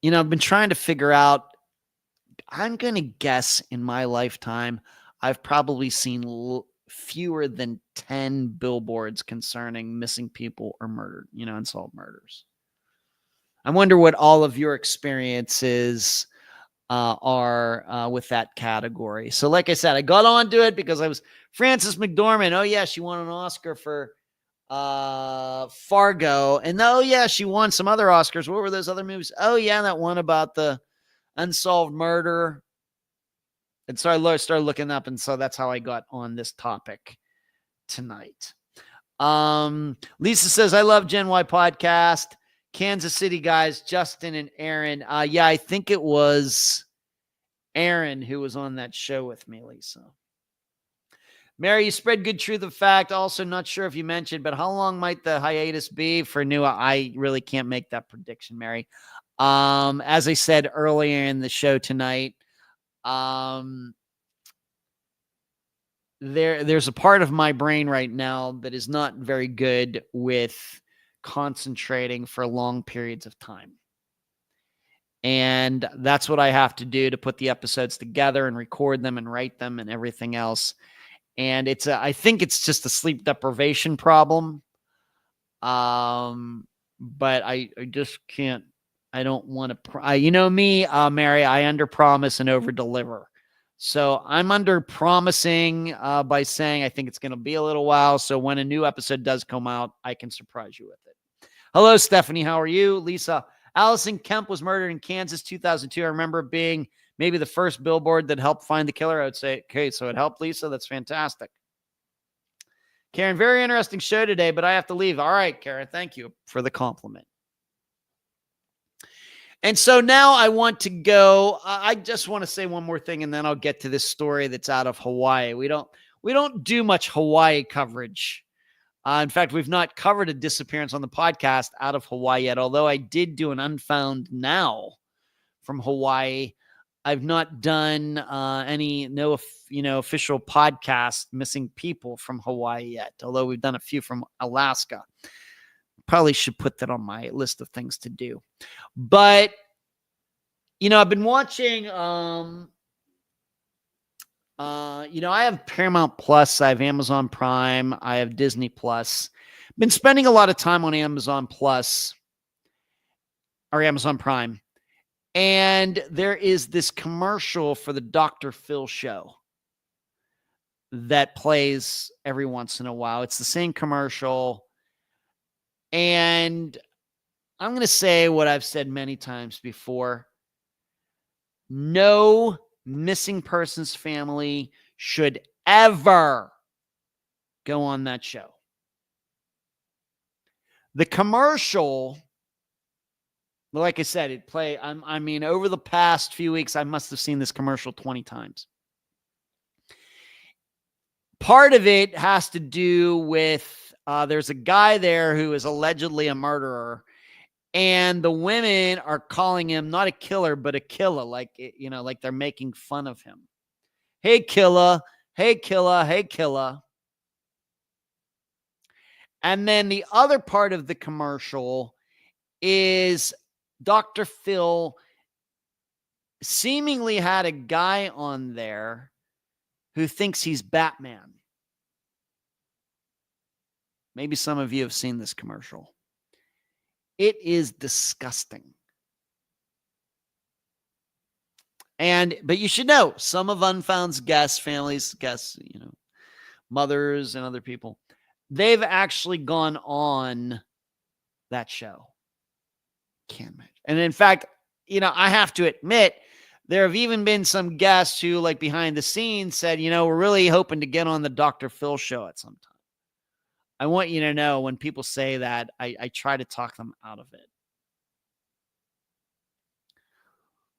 I've been trying to figure out, I'm going to guess in my lifetime, I've probably seen fewer than 10 billboards concerning missing people or murdered, unsolved murders. I wonder what all of your experiences are with that category. So like I said, I got onto it because I was Frances McDormand. Oh yeah, she won an Oscar for Fargo. And oh yeah, she won some other Oscars. What were those other movies? Oh yeah, that one about the unsolved murder. And so I started looking up, and so that's how I got on this topic tonight. Lisa says, I love Gen Y podcast. Kansas City guys, Justin and Aaron. Yeah, I think it was Aaron who was on that show with me, Lisa. Mary, you spread good truth of fact. Also, not sure if you mentioned, but how long might the hiatus be for new? I really can't make that prediction, Mary. As I said earlier in the show tonight, there's a part of my brain right now that is not very good with concentrating for long periods of time. And that's what I have to do to put the episodes together and record them and write them and everything else. And I think it's just a sleep deprivation problem. But I just can't, I don't want to, me, Mary, I under promise and over deliver. So I'm under promising by saying I think it's going to be a little while. So when a new episode does come out, I can surprise you with it. Hello, Stephanie. How are you? Lisa, Allison Kemp was murdered in Kansas 2002. I remember it being maybe the first billboard that helped find the killer. I would say, okay, so it helped, Lisa. That's fantastic. Karen, very interesting show today, but I have to leave. All right, Karen, thank you for the compliment. And so now I want to go. I just want to say one more thing, and then I'll get to this story that's out of Hawaii. We don't do much Hawaii coverage. In fact, we've not covered a disappearance on the podcast out of Hawaii yet, although I did do an Unfound Now from Hawaii. I've not done official podcast missing people from Hawaii yet, although we've done a few from Alaska. Probably should put that on my list of things to do. But, I've been watching, I have Paramount Plus, I have Amazon Prime, I have Disney Plus. Been spending a lot of time on Amazon Plus or Amazon Prime. And there is this commercial for the Dr. Phil show that plays every once in a while. It's the same commercial. And I'm going to say what I've said many times before. No missing persons family should ever go on that show. The commercial, like I said, it play. Over the past few weeks, I must have seen this commercial 20 times. Part of it has to do with there's a guy there who is allegedly a murderer, and the women are calling him not a killer, but a killer, like they're making fun of him. Hey, killer. Hey, killer. Hey, killer. And then the other part of the commercial is Dr. Phil seemingly had a guy on there who thinks he's Batman. Maybe some of you have seen this commercial. It is disgusting. But you should know, some of Unfound's guests, mothers and other people, they've actually gone on that show. Can't imagine. And in fact, I have to admit, there have even been some guests who, like behind the scenes, said, we're really hoping to get on the Dr. Phil show at some time. I want you to know, when people say that, I try to talk them out of it.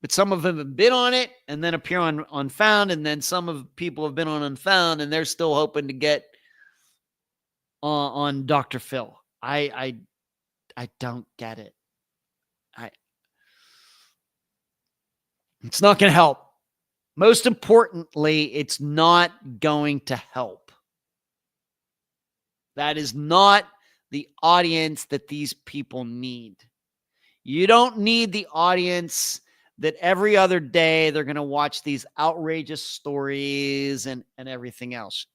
But some of them have been on it and then appear on Unfound, and then some of people have been on Unfound and they're still hoping to get on Dr. Phil. I don't get it. It's not going to help. Most importantly, it's not going to help. That is not the audience that these people need. You don't need the audience that every other day they're going to watch these outrageous stories and everything else.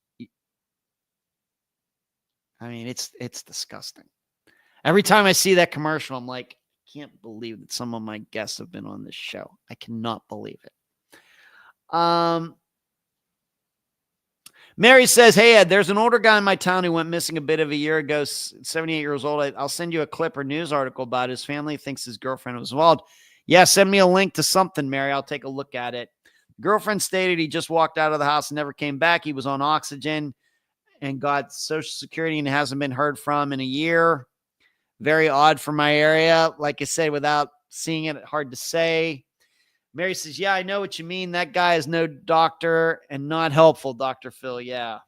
I mean, it's disgusting. Every time I see that commercial, I'm like, I can't believe that some of my guests have been on this show. I cannot believe it. Mary says, hey, Ed, there's an older guy in my town who went missing a bit of a year ago, 78 years old. I'll send you a clip or news article about his family. Thinks his girlfriend was involved. Yeah, send me a link to something, Mary. I'll take a look at it. Girlfriend stated he just walked out of the house and never came back. He was on oxygen and got Social Security and hasn't been heard from in a year. Very odd for my area. Like I said, without seeing it, hard to say. Mary says, yeah, I know what you mean. That guy is no doctor and not helpful, Dr. Phil. Yeah.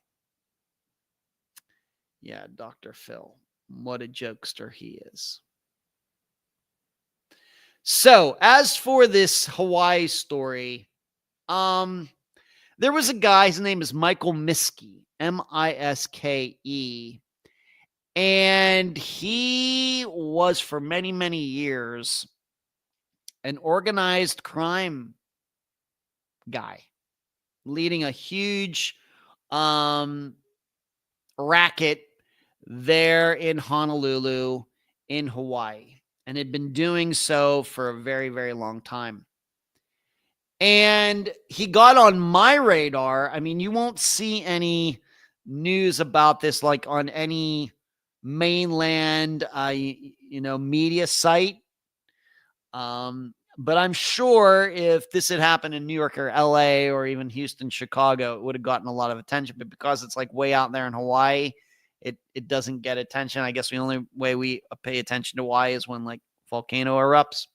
Yeah, Dr. Phil. What a jokester he is. So, as for this Hawaii story, there was a guy, his name is Michael Miske, Miske. And he was for many, many years an organized crime guy, leading a huge racket there in Honolulu, in Hawaii, and had been doing so for a very, very long time. And he got on my radar. I mean, you won't see any news about this like on any mainland, media site. But I'm sure if this had happened in New York or LA or even Houston, Chicago, it would have gotten a lot of attention. But because it's like way out there in Hawaii, it doesn't get attention. I guess the only way we pay attention to Hawaii is when like volcano erupts.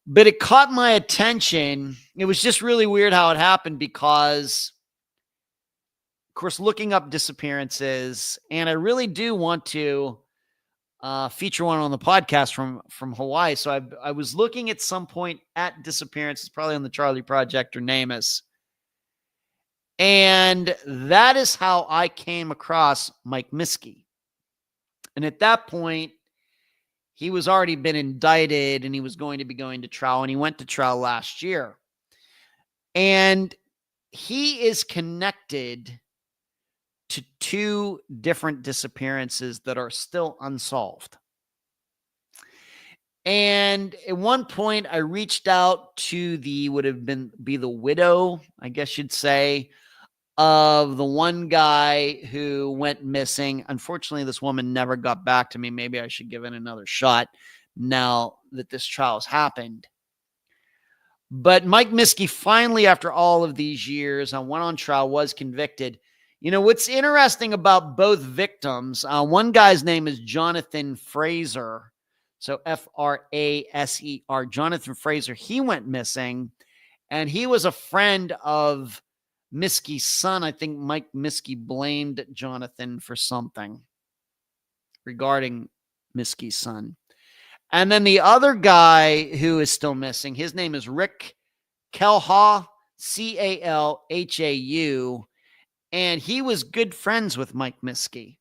But it caught my attention. It was just really weird how it happened because, of course, looking up disappearances, and I really do want to feature one on the podcast from Hawaii. So I was looking at some point at disappearances, probably on the Charlie Project or NamUs. And that is how I came across Mike Miske. And at that point, he was already been indicted and he was going to be going to trial, and he went to trial last year. And he is connected to two different disappearances that are still unsolved. And at one point, I reached out to the widow, I guess you'd say, of the one guy who went missing. Unfortunately, this woman never got back to me. Maybe I should give it another shot now that this trial has happened. But Mike Miske finally, after all of these years, went on trial, was convicted. You know, what's interesting about both victims, one guy's name is Jonathan Fraser. So Fraser, Jonathan Fraser. He went missing, and he was a friend of Miske's son. I think Mike Miske blamed Jonathan for something regarding Miske's son. And then the other guy who is still missing, his name is Rick Calhau, Calhau, and he was good friends with Mike Miske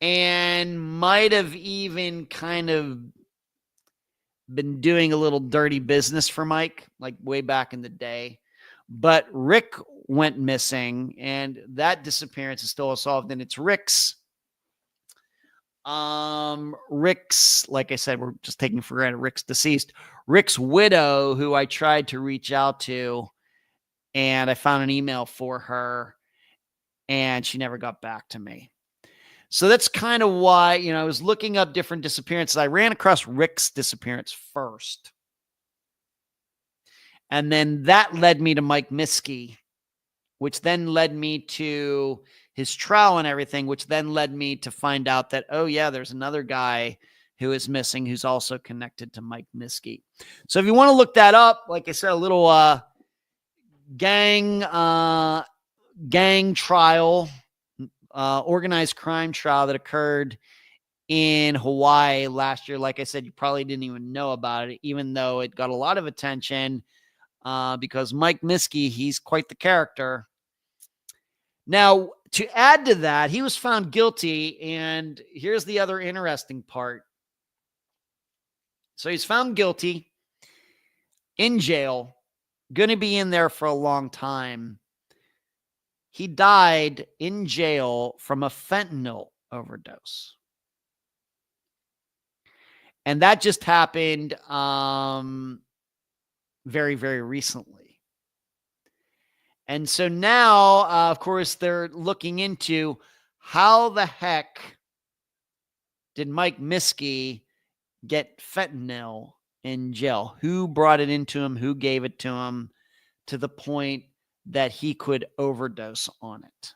and might have even kind of been doing a little dirty business for Mike, like way back in the day. But Rick went missing, and that disappearance is still unsolved. And it's Rick's, like I said, we're just taking for granted Rick's deceased. Rick's widow, who I tried to reach out to, and I found an email for her, and she never got back to me. So that's kind of why, I was looking up different disappearances. I ran across Rick's disappearance first. And then that led me to Mike Miske, which then led me to his trial and everything, which then led me to find out that, oh, yeah, there's another guy who is missing who's also connected to Mike Miske. So if you want to look that up, like I said, a little gang trial organized crime trial that occurred in Hawaii last year. Like I said, you probably didn't even know about it, even though it got a lot of attention because Mike Miskey, he's quite the character. Now, to add to that, he was found guilty, and here's the other interesting part. So he's found guilty in jail, going to be in there for a long time. He died in jail from a fentanyl overdose. And that just happened very, very recently. And so now, of course, they're looking into how the heck did Mike Miskey get fentanyl in jail? Who brought it into him? Who gave it to him to the point that he could overdose on it?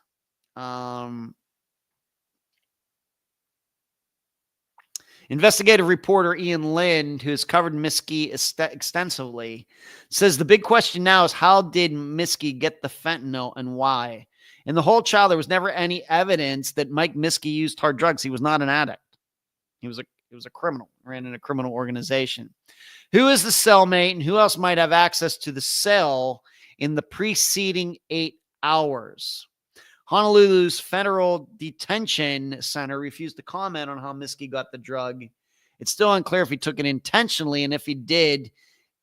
Investigative reporter Ian Lind, who has covered Miskey extensively, says the big question now is how did Miskey get the fentanyl and why? In the whole trial, there was never any evidence that Mike Miskey used hard drugs. He was not an addict. He was a criminal, ran in a criminal organization. Who is the cellmate and who else might have access to the cell in the preceding 8 hours? Honolulu's Federal Detention Center refused to comment on how Miskey got the drug. It's still unclear if he took it intentionally, and if he did,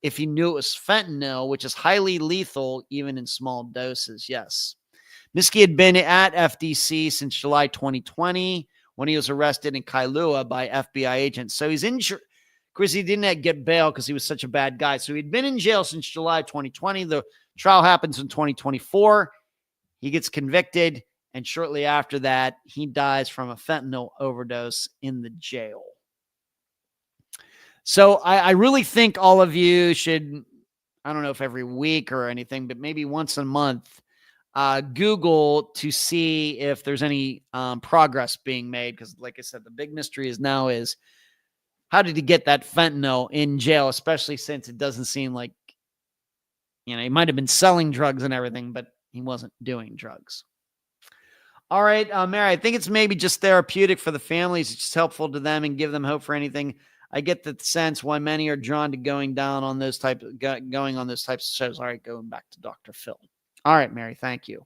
if he knew it was fentanyl, which is highly lethal even in small doses. Yes. Miskey had been at FDC since July 2020 when he was arrested in Kailua by FBI agents. So he's in, of course, he didn't get bail because he was such a bad guy. So he'd been in jail since July 2020. The trial happens in 2024. He gets convicted, and shortly after that, he dies from a fentanyl overdose in the jail. So I really think all of you should, I don't know if every week or anything, but maybe once a month, Google to see if there's any progress being made. Because like I said, the big mystery is how did he get that fentanyl in jail, especially since it doesn't seem like, he might have been selling drugs and everything, but he wasn't doing drugs. All right, Mary, I think it's maybe just therapeutic for the families. It's just helpful to them and give them hope for anything. I get the sense why many are drawn to going on those types of shows. All right, going back to Dr. Phil. All right, Mary, thank you.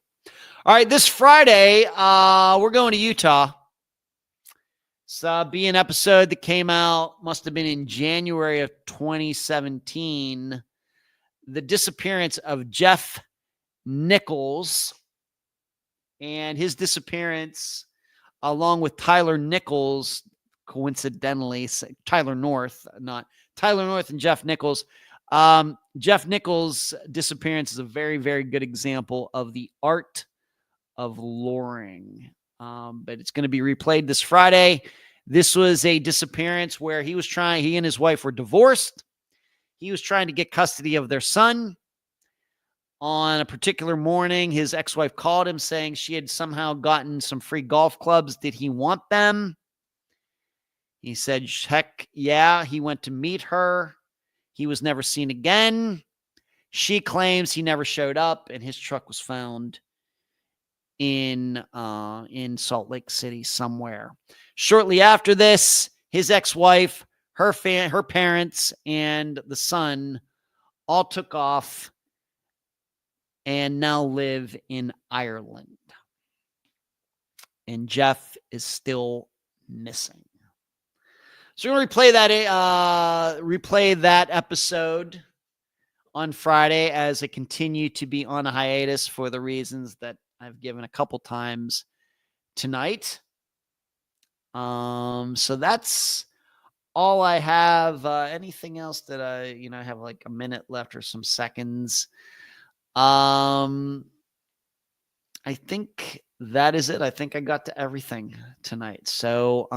All right, this Friday, we're going to Utah. It's be an episode that came out, must have been in January of 2017. The disappearance of Jeff Nichols, and his disappearance along with Tyler Nichols, coincidentally, Tyler North and Jeff Nichols. Jeff Nichols' disappearance is a very, very good example of the art of luring. But it's going to be replayed this Friday. This was a disappearance where he and his wife were divorced. He was trying to get custody of their son. On a particular morning, his ex-wife called him saying she had somehow gotten some free golf clubs. Did he want them? He said, heck yeah. He went to meet her. He was never seen again. She claims he never showed up, and his truck was found in Salt Lake City somewhere. Shortly after this, his ex-wife, her parents, and the son all took off and now live in Ireland. And Jeff is still missing. So we're going to replay that episode on Friday as I continue to be on a hiatus for the reasons that I've given a couple times tonight. So that's all I have. Anything else that I have like a minute left or some seconds. I think that is it. I think I got to everything tonight. So,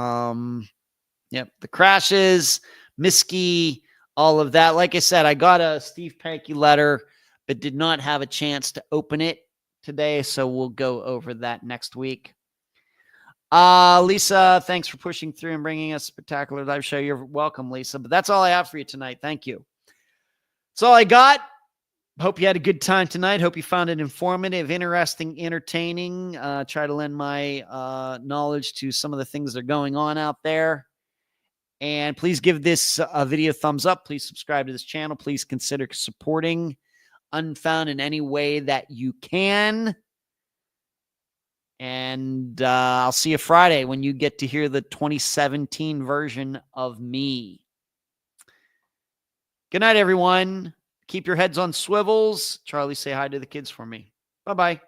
yep, the crashes, Miskey, all of that. Like I said, I got a Steve Pankey letter, but did not have a chance to open it today. So we'll go over that next week. Lisa, thanks for pushing through and bringing us a spectacular live show. You're welcome, Lisa. But that's all I have for you tonight. Thank you. That's all I got. Hope you had a good time tonight. Hope you found it informative, interesting, entertaining. Try to lend my knowledge to some of the things that are going on out there. And please give this video a thumbs up. Please subscribe to this channel. Please consider supporting Unfound in any way that you can. And I'll see you Friday when you get to hear the 2017 version of me. Good night, everyone. Keep your heads on swivels. Charlie, say hi to the kids for me. Bye-bye.